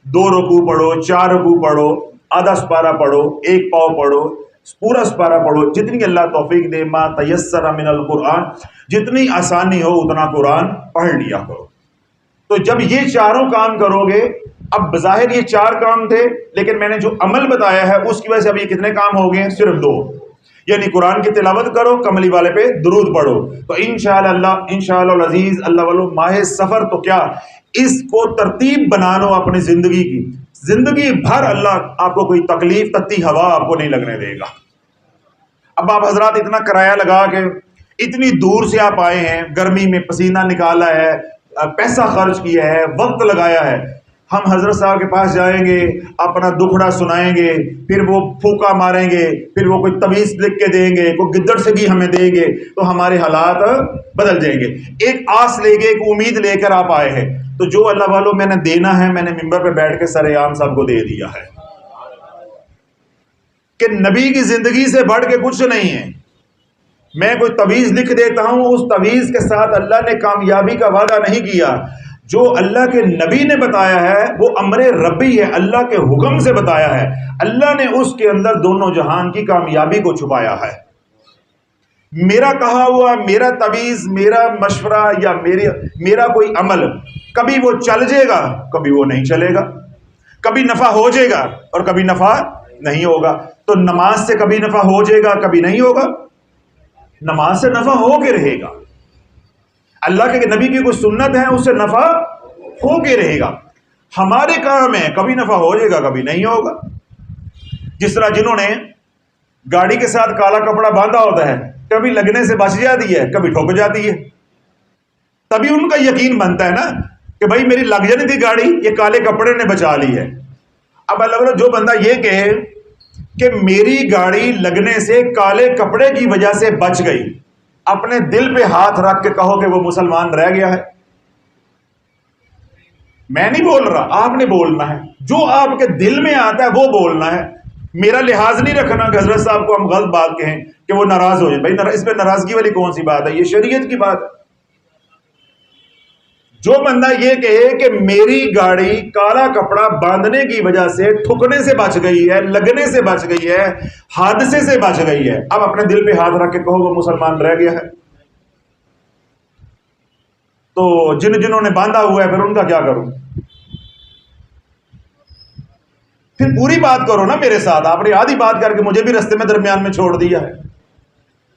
2 رکوع پڑھو، 4 رکوع پڑھو، آدھا سپارہ پڑھو، 1 پاؤ پڑھو، پورا سپارہ پڑھو، جتنی اللہ توفیق دے، ما تیسر من القرآن، جتنی آسانی ہو اتنا قرآن پڑھ لیا کرو۔ تو جب یہ چاروں کام کرو گے، اب بظاہر یہ 4 کام تھے، لیکن میں نے جو عمل بتایا ہے اس کی وجہ سے اب یہ کتنے کام ہو گئے ہیں؟ صرف 2۔ یعنی قرآن کی تلاوت کرو، کملی والے پہ درود پڑھو، تو انشاءاللہ العزیز اللہ والو ماہ سفر تو کیا، اس کو ترتیب بنا لو اپنی زندگی کی، زندگی بھر اللہ آپ کو کوئی تکلیف تتی ہوا آپ کو نہیں لگنے دے گا۔ اب آپ حضرات اتنا کرایہ لگا کے اتنی دور سے آپ آئے ہیں، گرمی میں پسینہ نکالا ہے، پیسہ خرچ کیا ہے، وقت لگایا ہے، ہم حضرت صاحب کے پاس جائیں گے، اپنا دکھڑا سنائیں گے، پھر وہ پھوکا ماریں گے، پھر وہ کوئی تعویذ لکھ کے دیں گے، کوئی گدڑ سگی ہمیں دیں گے، تو ہمارے حالات بدل جائیں گے۔ ایک آس لے کے، ایک امید لے کر آپ آئے ہیں، تو جو اللہ والوں میں نے دینا ہے، میں نے ممبر پہ بیٹھ کے سر عام صاحب کو دے دیا ہے کہ نبی کی زندگی سے بڑھ کے کچھ نہیں ہے۔ میں کوئی تعویذ لکھ دیتا ہوں، اس تعویذ کے ساتھ اللہ نے کامیابی کا وعدہ نہیں کیا۔ جو اللہ کے نبی نے بتایا ہے وہ امر ربی ہے، اللہ کے حکم سے بتایا ہے، اللہ نے اس کے اندر دونوں جہان کی کامیابی کو چھپایا ہے۔ میرا کہا ہوا، میرا تعویذ، میرا مشورہ یا میرا کوئی عمل کبھی وہ چل جائے گا، کبھی وہ نہیں چلے گا، کبھی نفع ہو جائے گا اور کبھی نفع نہیں ہوگا۔ تو نماز سے کبھی نفع ہو جائے گا، کبھی نہیں ہوگا، نماز سے نفع ہو کے رہے گا، اللہ کے نبی کی کوئی سنت ہے اس سے نفع ہو کے رہے گا۔ ہمارے کام ہے کبھی نفع ہو جائے گا، کبھی نہیں ہوگا۔ جس طرح جنہوں نے گاڑی کے ساتھ کالا کپڑا باندھا ہوتا ہے، کبھی لگنے سے بچ جاتی ہے، کبھی ٹھک جاتی ہے، تبھی ان کا یقین بنتا ہے نا کہ بھائی میری لگ جانی تھی گاڑی، یہ کالے کپڑے نے بچا لی ہے۔ اب اللہ جو بندہ یہ کہے کہ میری گاڑی لگنے سے کالے کپڑے کی وجہ سے بچ گئی، اپنے دل پہ ہاتھ رکھ کے کہو کہ وہ مسلمان رہ گیا ہے۔ میں نہیں بول رہا، آپ نے بولنا ہے، جو آپ کے دل میں آتا ہے وہ بولنا ہے۔ میرا لحاظ نہیں رکھنا کہ حضرت صاحب کو ہم غلط بات کہیں کہ وہ ناراض ہو جائے۔ بھائی اس پہ ناراضگی والی کون سی بات ہے؟ یہ شریعت کی بات ہے۔ جو بندہ یہ کہے کہ میری گاڑی کالا کپڑا باندھنے کی وجہ سے ٹھکنے سے بچ گئی ہے، لگنے سے بچ گئی ہے، حادثے سے بچ گئی ہے، اب اپنے دل پہ ہاتھ رکھ کے کہو وہ مسلمان رہ گیا ہے۔ تو جنہوں نے باندھا ہوا ہے پھر ان کا کیا کروں؟ پھر پوری بات کرو نا میرے ساتھ، آپ نے آدھی بات کر کے مجھے بھی رستے میں درمیان میں چھوڑ دیا ہے،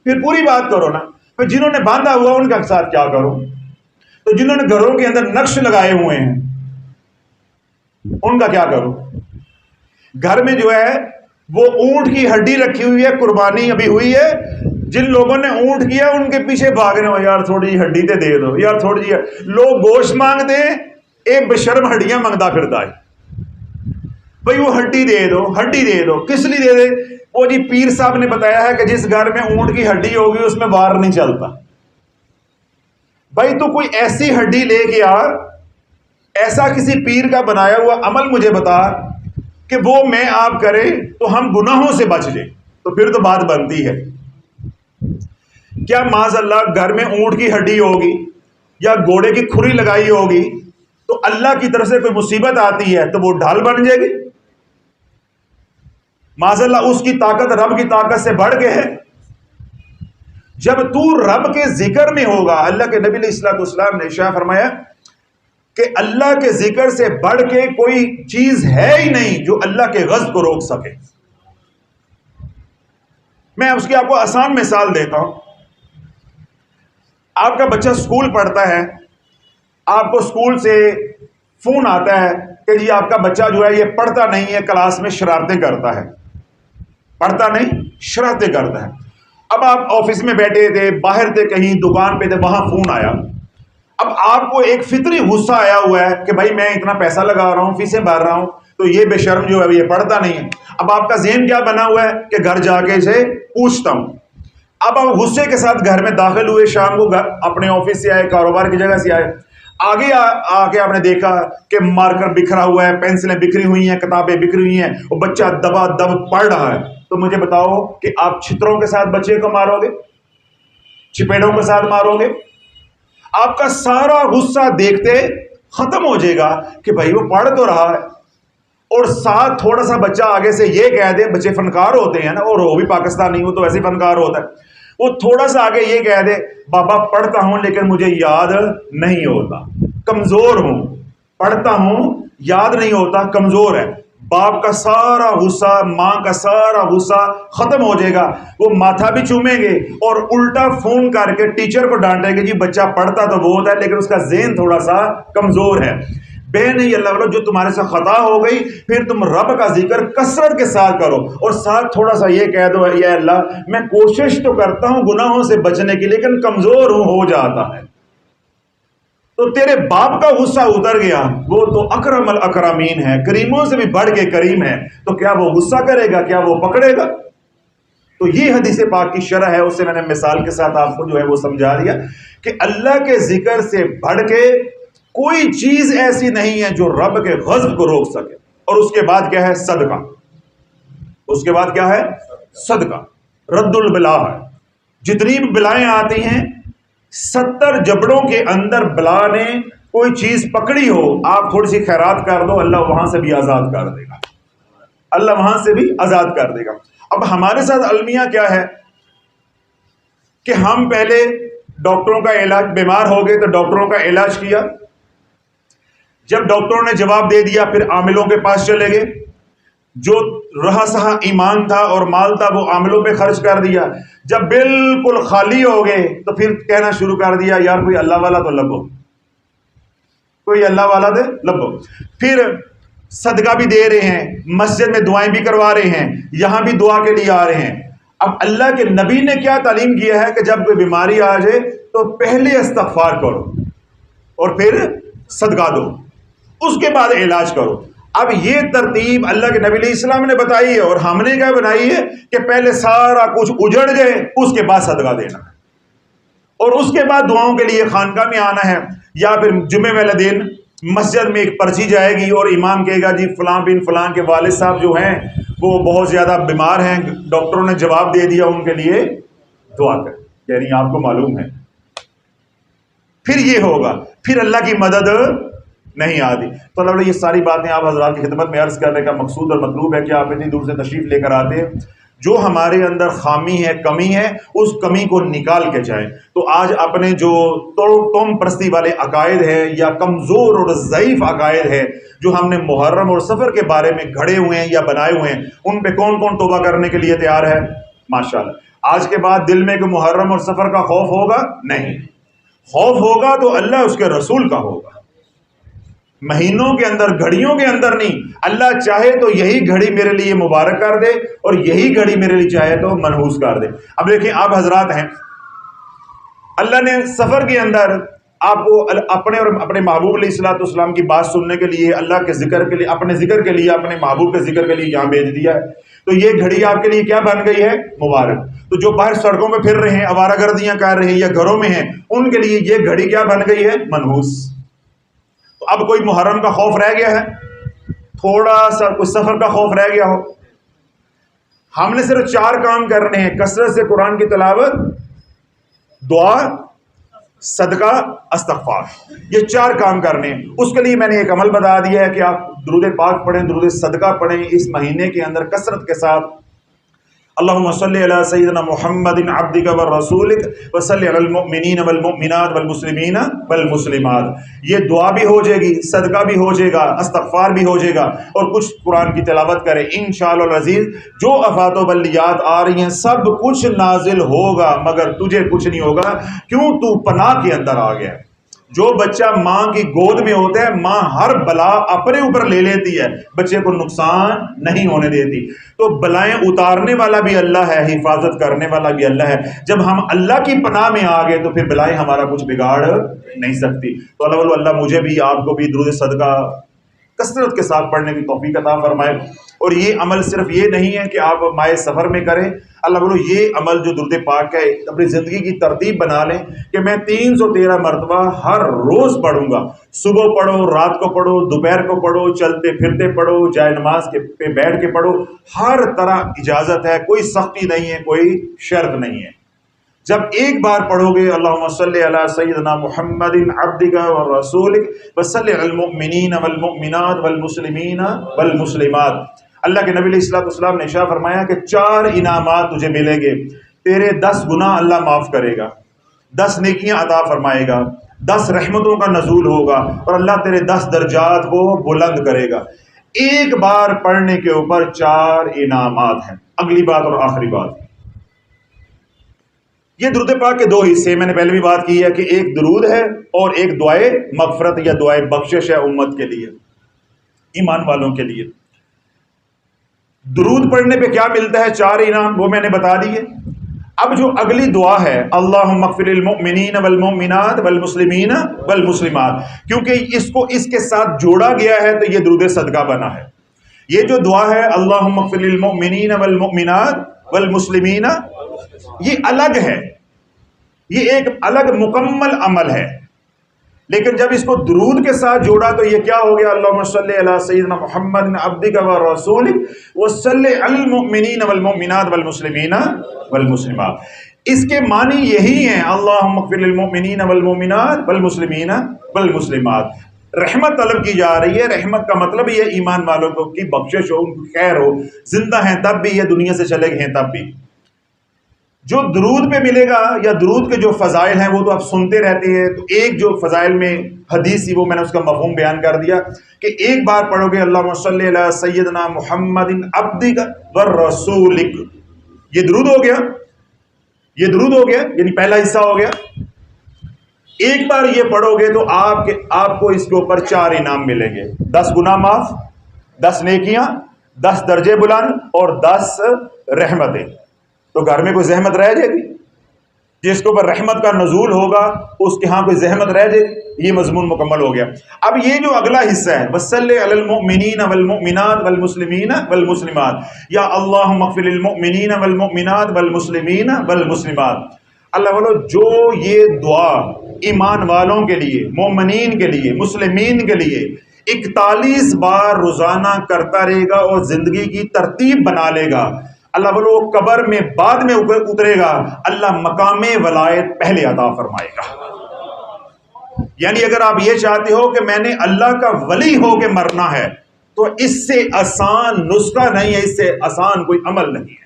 پھر پوری بات کرو نا۔ پھر جنہوں نے باندھا ہوا ان کا ساتھ کیا کروں؟ تو جنہوں نے گھروں کے اندر نقش لگائے ہوئے ہیں ان کا کیا کروں؟ گھر میں جو ہے وہ اونٹ کی ہڈی رکھی ہوئی ہے، قربانی ابھی ہوئی ہے، جن لوگوں نے اونٹ کیا ان کے پیچھے بھاگ رہے ہو، یار تھوڑی جی ہڈی تے دے دو، یار تھوڑی جی۔ لوگ گوشت مانگتے ہیں، ایک بشرم ہڈیاں مانگتا پھرتا ہے، بھئی وہ ہڈی دے دو، ہڈی دے دو، کس لیے دے دے؟ وہ جی پیر صاحب نے بتایا ہے کہ جس گھر میں اونٹ کی ہڈی ہوگی اس میں وار نہیں چلتا۔ بھائی تو کوئی ایسی ہڈی لے کے آ، ایسا کسی پیر کا بنایا ہوا عمل مجھے بتا کہ وہ میں آپ کرے تو ہم گناہوں سے بچ جائیں، تو پھر تو بات بنتی ہے۔ کیا معاذ اللہ گھر میں اونٹ کی ہڈی ہوگی یا گھوڑے کی کھری لگائی ہوگی تو اللہ کی طرف سے کوئی مصیبت آتی ہے تو وہ ڈھال بن جائے گی؟ معاذ اللہ اس کی طاقت رب کی طاقت سے بڑھ کے ہے۔ جب تو رب کے ذکر میں ہوگا، اللہ کے نبی علیہ الصلوۃ والسلام نے ارشاد فرمایا کہ اللہ کے ذکر سے بڑھ کے کوئی چیز ہے ہی نہیں جو اللہ کے غضب کو روک سکے۔ میں اس کی آپ کو آسان مثال دیتا ہوں۔ آپ کا بچہ سکول پڑھتا ہے، آپ کو سکول سے فون آتا ہے کہ جی آپ کا بچہ جو ہے یہ پڑھتا نہیں ہے، کلاس میں شرارتیں کرتا ہے، پڑھتا نہیں شرارتیں کرتا ہے۔ اب آپ آفس میں بیٹھے تھے، باہر تھے، کہیں دکان پہ تھے، وہاں فون آیا۔ اب آپ کو ایک فطری غصہ آیا ہوا ہے کہ بھائی میں اتنا پیسہ لگا رہا ہوں، فیسیں بھر رہا ہوں، تو یہ بے شرم جو ہے یہ پڑھتا نہیں ہے۔ اب آپ کا ذہن کیا بنا ہوا ہے کہ گھر جا کے اسے پوچھتا ہوں۔ اب آپ غصے کے ساتھ گھر میں داخل ہوئے، شام کو اپنے آفس سے آئے، کاروبار کی جگہ سے آئے، آگے آ کے آپ نے دیکھا کہ مارکر بکھرا ہوا ہے، پینسلیں بکھری ہوئی ہیں، کتابیں بکھری ہوئی ہیں، وہ بچہ دبا دب پڑھ رہا ہے، تو مجھے بتاؤ کہ آپ چھتروں کے ساتھ بچے کو مارو گے؟ چپیڑوں کے ساتھ مارو گے؟ آپ کا سارا غصہ دیکھتے ختم ہو جائے گا کہ بھائی وہ پڑھ تو رہا ہے، اور ساتھ تھوڑا سا بچہ آگے سے یہ کہہ دے، بچے فنکار ہوتے ہیں نا، اور وہ بھی پاکستانی، وہ تو ویسے فنکار ہوتا ہے، وہ تھوڑا سا آگے یہ کہہ دے بابا پڑھتا ہوں لیکن مجھے یاد نہیں ہوتا، کمزور ہوں، پڑھتا ہوں یاد نہیں ہوتا، کمزور ہے۔ باپ کا سارا غصہ، ماں کا سارا غصہ ختم ہو جائے گا، وہ ماتھا بھی چومیں گے اور الٹا فون کر کے ٹیچر کو ڈانٹے گے جی بچہ پڑھتا تو بہت ہے لیکن اس کا ذہن تھوڑا سا کمزور ہے۔ بے نہیں اللہ والا، جو تمہارے سے خطا ہو گئی پھر تم رب کا ذکر کثرت کے ساتھ کرو، اور ساتھ تھوڑا سا یہ کہہ دو یا اللہ میں کوشش تو کرتا ہوں گناہوں سے بچنے کی لیکن کمزور ہو جاتا ہے، تو تیرے باپ کا غصہ اتر گیا، وہ تو اکرم الاکرمین ہے، کریموں سے بھی بڑھ کے کریم ہے، تو کیا وہ غصہ کرے گا؟ کیا وہ پکڑے گا؟ تو یہ حدیث پاک کی شرح ہے، اس سے میں نے مثال کے ساتھ آپ کو جو ہے وہ سمجھا دیا کہ اللہ کے ذکر سے بڑھ کے کوئی چیز ایسی نہیں ہے جو رب کے غضب کو روک سکے۔ اور اس کے بعد کیا ہے؟ صدقہ۔ اس کے بعد کیا ہے؟ صدقہ، رد البلا ہے۔ جتنی بھی بلائیں آتی ہیں، 70 جبڑوں کے اندر بلا نے کوئی چیز پکڑی ہو، آپ تھوڑی سی خیرات کر دو، اللہ وہاں سے بھی آزاد کر دے گا، اللہ وہاں سے بھی آزاد کر دے گا۔ اب ہمارے ساتھ المیہ کیا ہے کہ ہم پہلے ڈاکٹروں کا علاج، بیمار ہو گئے تو ڈاکٹروں کا علاج کیا، جب ڈاکٹروں نے جواب دے دیا پھر عاملوں کے پاس چلے گئے، جو رہا سہا ایمان تھا اور مال تھا وہ عاملوں پہ خرچ کر دیا، جب بالکل خالی ہو گئے تو پھر کہنا شروع کر دیا یار کوئی اللہ والا تو لبو، کوئی اللہ والا دے لبو۔ پھر صدقہ بھی دے رہے ہیں، مسجد میں دعائیں بھی کروا رہے ہیں، یہاں بھی دعا کے لیے آ رہے ہیں۔ اب اللہ کے نبی نے کیا تعلیم کیا ہے کہ جب کوئی بیماری آ جائے تو پہلے استغفار کرو اور پھر صدقہ دو، اس کے بعد علاج کرو۔ اب یہ ترتیب اللہ کے نبی علیہ السلام نے بتائی ہے، اور ہم نے کیا بنائی ہے کہ پہلے سارا کچھ اجڑ جائے اس کے بعد صدقہ دینا ہے، اور اس کے بعد دعاؤں کے لیے خانقاہ میں آنا ہے، یا پھر جمعے والے دن مسجد میں ایک پرچی جائے گی اور امام کہے گا جی فلاں بن فلاں کے والد صاحب جو ہیں وہ بہت زیادہ بیمار ہیں، ڈاکٹروں نے جواب دے دیا ان کے لیے دعا کریں، یعنی آپ کو معلوم ہے پھر یہ ہوگا، پھر اللہ کی مدد نہیں آتی۔ تو اللہ یہ ساری باتیں آپ حضرات کی خدمت میں عرض کرنے کا مقصود اور مطلوب ہے کہ آپ اتنی دور سے تشریف لے کر آتے ہیں، جو ہمارے اندر خامی ہے، کمی ہے، اس کمی کو نکال کے جائیں۔ تو آج اپنے جو توم پرستی والے عقائد ہیں یا کمزور اور ضعیف عقائد ہیں جو ہم نے محرم اور سفر کے بارے میں گھڑے ہوئے ہیں یا بنائے ہوئے ہیں، ان پہ کون کون توبہ کرنے کے لیے تیار ہے؟ ماشاءاللہ آج کے بعد دل میں کہ محرم اور سفر کا خوف ہوگا؟ نہیں، خوف ہوگا تو اللہ اس کے رسول کا ہوگا، مہینوں کے اندر، گھڑیوں کے اندر نہیں۔ اللہ چاہے تو یہی گھڑی میرے لیے مبارک کر دے اور یہی گھڑی میرے لیے چاہے تو منحوس کر دے۔ اب دیکھیں آپ حضرات ہیں، اللہ نے سفر کے اندر آپ کو اپنے اور اپنے محبوب علیہ الصلوۃ والسلام کی بات سننے کے لیے، اللہ کے ذکر کے لیے، اپنے ذکر کے لیے، اپنے محبوب کے ذکر کے لیے یہاں بھیج دیا ہے، تو یہ گھڑی آپ کے لیے کیا بن گئی ہے؟ مبارک۔ تو جو باہر سڑکوں میں پھر رہے ہیں، آوارہ گردیاں کر رہے ہیں یا گھروں میں ہیں، ان کے لیے یہ گھڑی کیا بن گئی ہے؟ منحوس۔ اب کوئی محرم کا خوف رہ گیا ہے؟ تھوڑا سا کوئی سفر کا خوف رہ گیا ہو؟ ہم نے صرف 4 کام کرنے ہیں: کثرت سے قرآن کی تلاوت، دعا، صدقہ، استغفار، یہ 4 کام کرنے ہیں۔ اس کے لیے میں نے ایک عمل بتا دیا ہے کہ آپ درود پاک پڑھیں، درود صدقہ پڑھیں اس مہینے کے اندر کثرت کے ساتھ۔ اللہم صلی علی سیدنا محمد عبدک ورسولک وصلی علی المؤمنین والمؤمنات والمسلمین والمسلمات۔ یہ دعا بھی ہو جائے گی، صدقہ بھی ہو جائے گا، استغفار بھی ہو جائے گا، اور کچھ قرآن کی تلاوت کرے انشاءاللہ العزیز۔ جو آفات و بلیات آ رہی ہیں سب کچھ نازل ہوگا، مگر تجھے کچھ نہیں ہوگا، کیوں؟ تو پناہ کے اندر آ گیا ہے۔ جو بچہ ماں کی گود میں ہوتا ہے، ماں ہر بلا اپنے اوپر لے لیتی ہے، بچے کو نقصان نہیں ہونے دیتی۔ تو بلائیں اتارنے والا بھی اللہ ہے، حفاظت کرنے والا بھی اللہ ہے۔ جب ہم اللہ کی پناہ میں آ گئے تو پھر بلائیں ہمارا کچھ بگاڑ نہیں سکتی۔ تو اللہ مجھے بھی، آپ کو بھی درود صدقہ کثرت کے ساتھ پڑھنے کی توفیق عطا فرمائے۔ اور یہ عمل صرف یہ نہیں ہے کہ آپ ماہ سفر میں کریں، اللہ بولو یہ عمل جو درود پاک ہے اپنی زندگی کی ترتیب بنا لیں کہ میں 313 مرتبہ ہر روز پڑھوں گا۔ صبح پڑھو، رات کو پڑھو، دوپہر کو پڑھو، چلتے پھرتے پڑھو، جائے نماز پہ بیٹھ کے پڑھو، ہر طرح اجازت ہے، کوئی سختی نہیں ہے، کوئی شرط نہیں ہے۔ جب ایک بار پڑھو گے اللہم صلی علی سیدنا محمد عبدک ورسولک وصلی علی المؤمنین والمؤمنات والمسلمین والمسلمات، اللہ کے نبی علیہ السلام نے ارشاد فرمایا کہ 4 انعامات تجھے ملیں گے۔ تیرے 10 گناہ اللہ معاف کرے گا، 10 نیکیاں عطا فرمائے گا، 10 رحمتوں کا نزول ہوگا، اور اللہ تیرے 10 درجات کو بلند کرے گا۔ ایک بار پڑھنے کے اوپر 4 انعامات ہیں۔ اگلی بات اور آخری بات، یہ درود پاک کے 2 حصے، میں نے پہلے بھی بات کی ہے کہ ایک درود ہے اور ایک دعائے مغفرت یا دعائے بخشش ہے امت کے لیے، ایمان والوں کے لیے۔ درود پڑھنے پہ کیا ملتا ہے؟ 4 انعام، وہ میں نے بتا دیے۔ اب جو اگلی دعا ہے اللہم اغفر للمؤمنین والمؤمنات والمسلمین والمسلمات، کیونکہ اس کو اس کے ساتھ جوڑا گیا ہے تو یہ درود صدقہ بنا ہے۔ یہ جو دعا ہے اللہم اغفر للمؤمنین والمؤمنات والمسلمین، یہ الگ ہے، یہ ایک الگ مکمل عمل ہے، لیکن جب اس کو درود کے ساتھ جوڑا تو یہ کیا ہو گیا؟ اللہم صلی علی سیدنا محمد عبدک ورسولک وصلی علی المؤمنین والمؤمنات والمسلمین والمسلمات۔ اس کے معنی یہی ہیں اللہم اغفر للمؤمنین والمؤمنات والمسلمین والمسلمات۔ رحمت طلب کی جا رہی ہے، رحمت کا مطلب یہ ایمان والوں کو کی بخشش ہو، ان کی خیر ہو، زندہ ہیں تب بھی، یہ دنیا سے چلے گئے ہیں تب بھی۔ جو درود پہ ملے گا یا درود کے جو فضائل ہیں وہ تو آپ سنتے رہتے ہیں، تو ایک جو فضائل میں حدیث تھی وہ میں نے اس کا مفہوم بیان کر دیا کہ ایک بار پڑھو گے اللہم صلی علی سیدنا محمد عبدک ورسولک، یہ درود ہو گیا، یہ درود ہو گیا، یعنی پہلا حصہ ہو گیا۔ ایک بار یہ پڑھو گے تو آپ کو اس کے اوپر 4 انعام ملیں گے، 10 گناہ معاف، 10 نیکیاں، 10 درجے بلند اور 10 رحمتیں۔ تو گھر میں کوئی زحمت رہ جائے گی؟ جس کے اوپر رحمت کا نزول ہوگا اس کے ہاں کوئی زحمت رہ جائے گی؟ یہ مضمون مکمل ہو گیا۔ اب یہ جو اگلا حصہ ہے وصلی علی المؤمنین والمؤمنات والمسلمین والمسلمات، یا اللہم اغفر للمؤمنین والمؤمنات والمسلمین والمسلمات، اللہ والو جو یہ دعا ایمان والوں کے لیے، مومنین کے لیے، مسلمین کے لیے 41 بار روزانہ کرتا رہے گا اور زندگی کی ترتیب بنا لے گا، اللہ بولو قبر میں بعد میں اترے گا، اللہ مقام ولایت پہلے عطا فرمائے گا۔ یعنی اگر آپ یہ چاہتے ہو کہ میں نے اللہ کا ولی ہو کے مرنا ہے تو اس سے آسان نسخہ نہیں ہے، اس سے آسان کوئی عمل نہیں ہے۔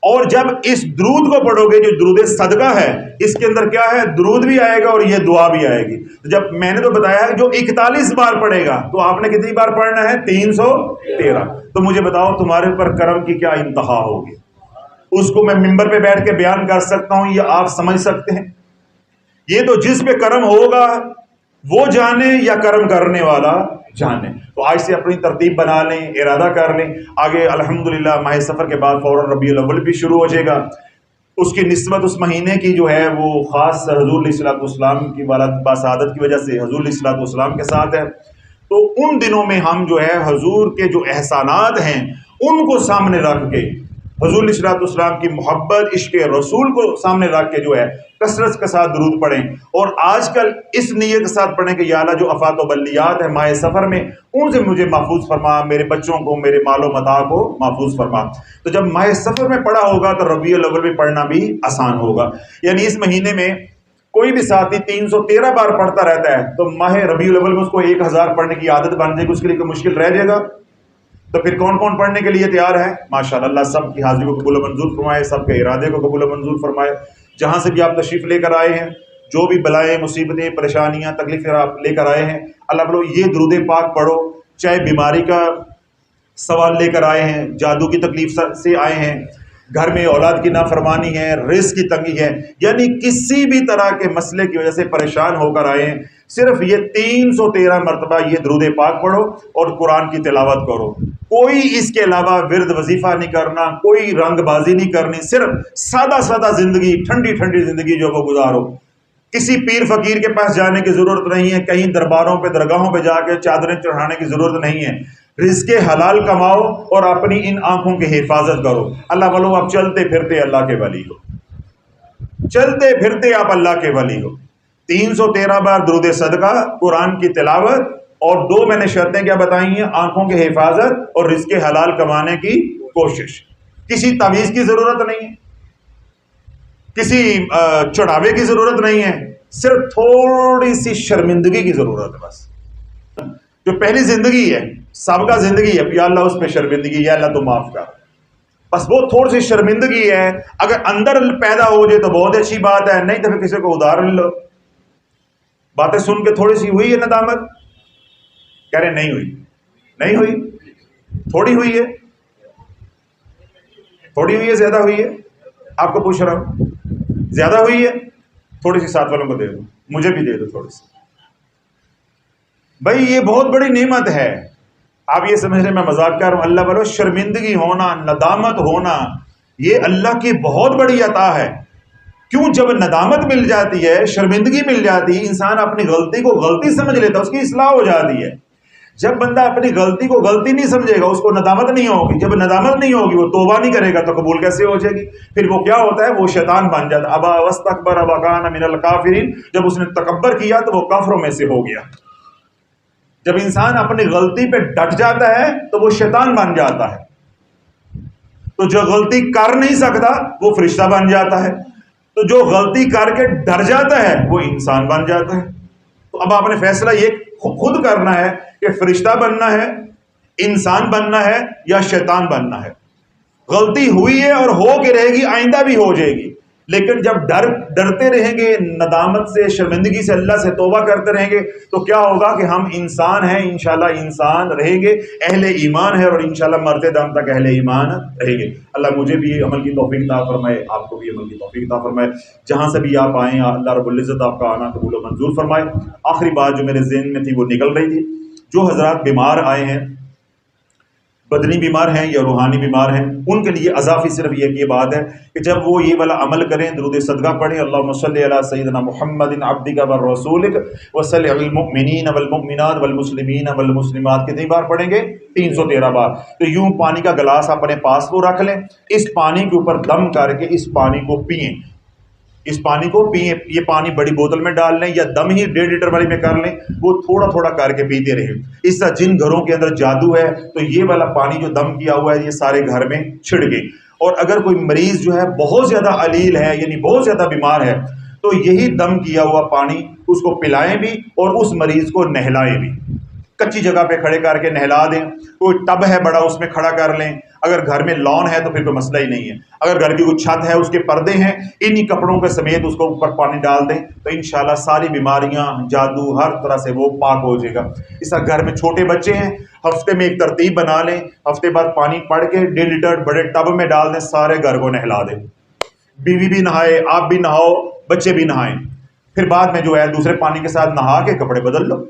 اور جب اس درود کو پڑھو گے جو درود صدقہ ہے، اس کے اندر کیا ہے؟ درود بھی آئے گا اور یہ دعا بھی آئے گی۔ جب میں نے تو بتایا ہے جو 41 بار پڑھے گا تو آپ نے کتنی بار پڑھنا ہے؟ 313۔ تو مجھے بتاؤ تمہارے اوپر کرم کی کیا انتہا ہوگی؟ اس کو میں ممبر پہ بیٹھ کے بیان کر سکتا ہوں، یہ آپ سمجھ سکتے ہیں؟ یہ تو جس پہ کرم ہوگا وہ جانے یا کرم کرنے والا جانے۔ تو آج سے اپنی ترتیب بنا لیں، ارادہ کر لیں، آگے الحمدللہ ماہ سفر کے بعد فوراً ربیع الاول بھی شروع ہو جائے گا۔ اس کی نسبت اس مہینے کی جو ہے وہ خاص حضور علیہ السلام کی باسعادت کی وجہ سے حضور علیہ السلام کے ساتھ ہے۔ تو ان دنوں میں ہم جو ہے حضور کے جو احسانات ہیں ان کو سامنے رکھ کے، حضور علیہ السلام کی محبت، عشق رسول کو سامنے رکھ کے جو ہے کثرت کے ساتھ درود پڑھیں، اور آج کل اس نیت کے ساتھ پڑھیں کہ یا اللہ جو آفات و بلیات ہے ماہ سفر میں ان سے مجھے محفوظ فرما، میرے بچوں کو، میرے مال و متاع کو محفوظ فرما۔ تو جب ماہ سفر میں پڑھا ہوگا تو ربیع الاول میں پڑھنا بھی آسان ہوگا۔ یعنی اس مہینے میں کوئی بھی ساتھی 313 بار پڑھتا رہتا ہے تو ماہ ربیع الاول میں اس کو 1000 پڑھنے کی عادت بن جائے گی، اس کے لیے کوئی مشکل رہ جائے گا؟ تو پھر کون کون پڑھنے کے لیے تیار ہے؟ ماشاءاللہ، اللہ سب کی حاضری کو قبول و منظور فرمائے، سب کے ارادے کو قبول و منظور فرمائے۔ جہاں سے بھی آپ تشریف لے کر آئے ہیں، جو بھی بلائیں، مصیبتیں، پریشانیاں، تکلیفیں آپ لے کر آئے ہیں، اللہ بولو یہ درود پاک پڑھو۔ چاہے بیماری کا سوال لے کر آئے ہیں، جادو کی تکلیف سے آئے ہیں، گھر میں اولاد کی نافرمانی ہے، رزق کی تنگی ہے، یعنی کسی بھی طرح کے مسئلے کی وجہ سے پریشان ہو کر آئے ہیں، صرف یہ 313 مرتبہ یہ درود پاک پڑھو اور قرآن کی تلاوت کرو۔ کوئی اس کے علاوہ ورد وظیفہ نہیں کرنا، کوئی رنگ بازی نہیں کرنی، صرف سادہ سادہ زندگی، ٹھنڈی ٹھنڈی زندگی جو وہ گزارو۔ کسی پیر فقیر کے پاس جانے کی ضرورت نہیں ہے، کہیں درباروں پہ درگاہوں پہ جا کے چادریں چڑھانے کی ضرورت نہیں ہے۔ رزق حلال کماؤ اور اپنی ان آنکھوں کی حفاظت کرو۔ اللہ والو، آپ چلتے پھرتے اللہ کے ولی ہو، چلتے پھرتے آپ اللہ کے ولی ہو۔ 313 بار درود صدقہ، قرآن کی تلاوت، اور 2 میں نے شرطیں کیا بتائی ہیں؟ آنکھوں کی حفاظت اور رزق حلال کمانے کی کوشش۔ کسی تعویذ کی ضرورت نہیں ہے، کسی چڑھاوے کی ضرورت نہیں ہے، صرف تھوڑی سی شرمندگی کی ضرورت ہے۔ بس جو پہلی زندگی ہے، سابقہ زندگی ہے، یا اللہ اس پہ شرمندگی، یا اللہ تو معاف کر، بس وہ تھوڑی سی شرمندگی ہے۔ اگر اندر پیدا ہو جائے تو بہت اچھی بات ہے، نہیں تو پھر کسی کو ادھار لے لو۔ باتیں سن کے تھوڑی سی ہوئی ہے ندامت؟ کہہ رہے نہیں ہوئی، نہیں ہوئی، تھوڑی ہوئی ہے، تھوڑی ہوئی ہے، زیادہ ہوئی ہے؟ آپ کو پوچھ رہا ہوں، زیادہ ہوئی ہے؟ تھوڑی سی ساتھ والوں کو دے دو، مجھے بھی دے دو تھوڑی سی۔ بھائی یہ بہت بڑی نعمت ہے، آپ یہ سمجھ رہے میں مذاق کر رہا ہوں؟ اللہ بولو شرمندگی ہونا، ندامت ہونا، یہ اللہ کی بہت بڑی عطا ہے۔ کیوں؟ جب ندامت مل جاتی ہے، شرمندگی مل جاتی ہے، انسان اپنی غلطی کو غلطی سمجھ لیتا ہے، اس کی اصلاح ہو جاتی ہے۔ جب بندہ اپنی غلطی کو غلطی نہیں سمجھے گا، اس کو ندامت نہیں ہوگی، جب ندامت نہیں ہوگی وہ توبہ نہیں کرے گا تو قبول کیسے ہو جائے گی؟ پھر وہ کیا ہوتا ہے؟ وہ شیطان بن جاتا ہے۔ ابا واستکبر وکان من الکافرین، جب اس نے تکبر کیا تو وہ کافروں میں سے ہو گیا۔ جب انسان اپنی غلطی پہ ڈٹ جاتا ہے تو وہ شیطان بن جاتا ہے۔ تو جو غلطی کر نہیں سکتا وہ فرشتہ بن جاتا ہے، تو جو غلطی کر کے ڈر جاتا ہے وہ انسان بن جاتا ہے۔ تو اب آپ نے فیصلہ یہ خود کرنا ہے کہ فرشتہ بننا ہے، انسان بننا ہے، یا شیطان بننا ہے۔ غلطی ہوئی ہے اور ہو کے رہے گی، آئندہ بھی ہو جائے گی، لیکن جب ڈرتے رہیں گے، ندامت سے، شرمندگی سے اللہ سے توبہ کرتے رہیں گے تو کیا ہوگا کہ ہم انسان ہیں، انشاءاللہ انسان رہیں گے، اہل ایمان ہے، اور انشاءاللہ مرتے دم تک اہل ایمان رہیں گے۔ اللہ مجھے بھی عمل کی توفیق عطا فرمائے، آپ کو بھی عمل کی توفیق عطا فرمائے۔ جہاں سے بھی آپ آئیں اللہ رب العزت آپ کا آنا قبول و منظور فرمائے۔ آخری بات جو میرے ذہن میں تھی وہ نکل رہی تھی، جو حضرات بیمار آئے ہیں، بدنی بیمار ہیں یا روحانی بیمار ہیں، ان کے لیے اضافی صرف یہ بات ہے کہ جب وہ یہ والا عمل کریں، درود صدقہ پڑھیں، اللہم صلی علی سیدنا محمد عبدک ورسولک وصلی علی المؤمنین والمؤمنات والمسلمین والمسلمات، کتنی بار پڑھیں گے؟ 313 بار۔ تو یوں پانی کا گلاس اپنے پاس وہ رکھ لیں، اس پانی کے اوپر دم کر کے اس پانی کو پئیں، اس پانی کو پئیں۔ یہ پانی بڑی بوتل میں ڈال لیں یا دم ہی 1.5 لیٹر والی میں کر لیں، وہ تھوڑا تھوڑا کر کے پیتے رہیں۔ اس طرح جن گھروں کے اندر جادو ہے تو یہ والا پانی جو دم کیا ہوا ہے یہ سارے گھر میں چھڑکے۔ اور اگر کوئی مریض جو ہے بہت زیادہ علیل ہے، یعنی بہت زیادہ بیمار ہے، تو یہی دم کیا ہوا پانی اس کو پلائیں بھی اور اس مریض کو نہلائیں بھی۔ کچی جگہ پہ کھڑے کر کے نہلا دیں، کوئی ٹب ہے بڑا اس میں کھڑا کر لیں، اگر گھر میں لان ہے تو پھر کوئی مسئلہ ہی نہیں ہے، اگر گھر کی کوئی چھت ہے اس کے پردے ہیں، انہی کپڑوں کے سمیت اس کو اوپر پانی ڈال دیں تو انشاءاللہ ساری بیماریاں، جادو، ہر طرح سے وہ پاک ہو جائے گا۔ اس طرح گھر میں چھوٹے بچے ہیں، ہفتے میں ایک ترتیب بنا لیں، ہفتے بعد پانی پڑھ کے 1.5 لیٹر بڑے ٹب میں ڈال دیں، سارے گھر کو نہلا دیں، بیوی بھی نہائے، آپ بھی نہاؤ، بچے بھی نہائیں، پھر بعد میں جو ہے دوسرے پانی کے ساتھ نہا کے کپڑے بدل لو۔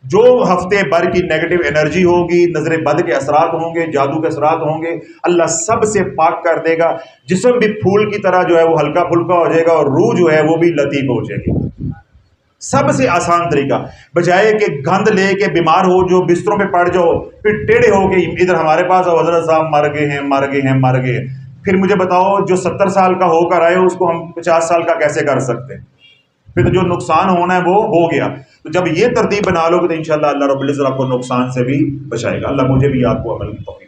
جو ہفتے بھر کی نیگیٹو انرجی ہوگی، نظر بد کے اثرات ہوں گے، جادو کے اثرات ہوں گے، اللہ سب سے پاک کر دے گا۔ جسم بھی پھول کی طرح جو ہے وہ ہلکا پھلکا ہو جائے گا، اور روح جو ہے وہ بھی لطیف ہو جائے گی۔ سب سے آسان طریقہ، بجائے کہ گند لے کے بیمار ہو جو بستروں پہ پڑ جاؤ، پھر ٹیڑھے ہو کے ادھر ہمارے پاس آؤ، حضرت صاحب مر گئے ہیں، مر گئے ہیں، مر گئے ہیں۔ پھر مجھے بتاؤ جو 70 سال کا ہو کر آئے اس کو ہم 50 سال کا کیسے کر سکتے ہیں؟ پھر تو جو نقصان ہونا ہے وہ ہو گیا۔ تو جب یہ ترتیب بنا لو گے تو انشاءاللہ اللہ رب العزت آپ کو نقصان سے بھی بچائے گا۔ اللہ مجھے بھی آپ کو عمل کی توفیق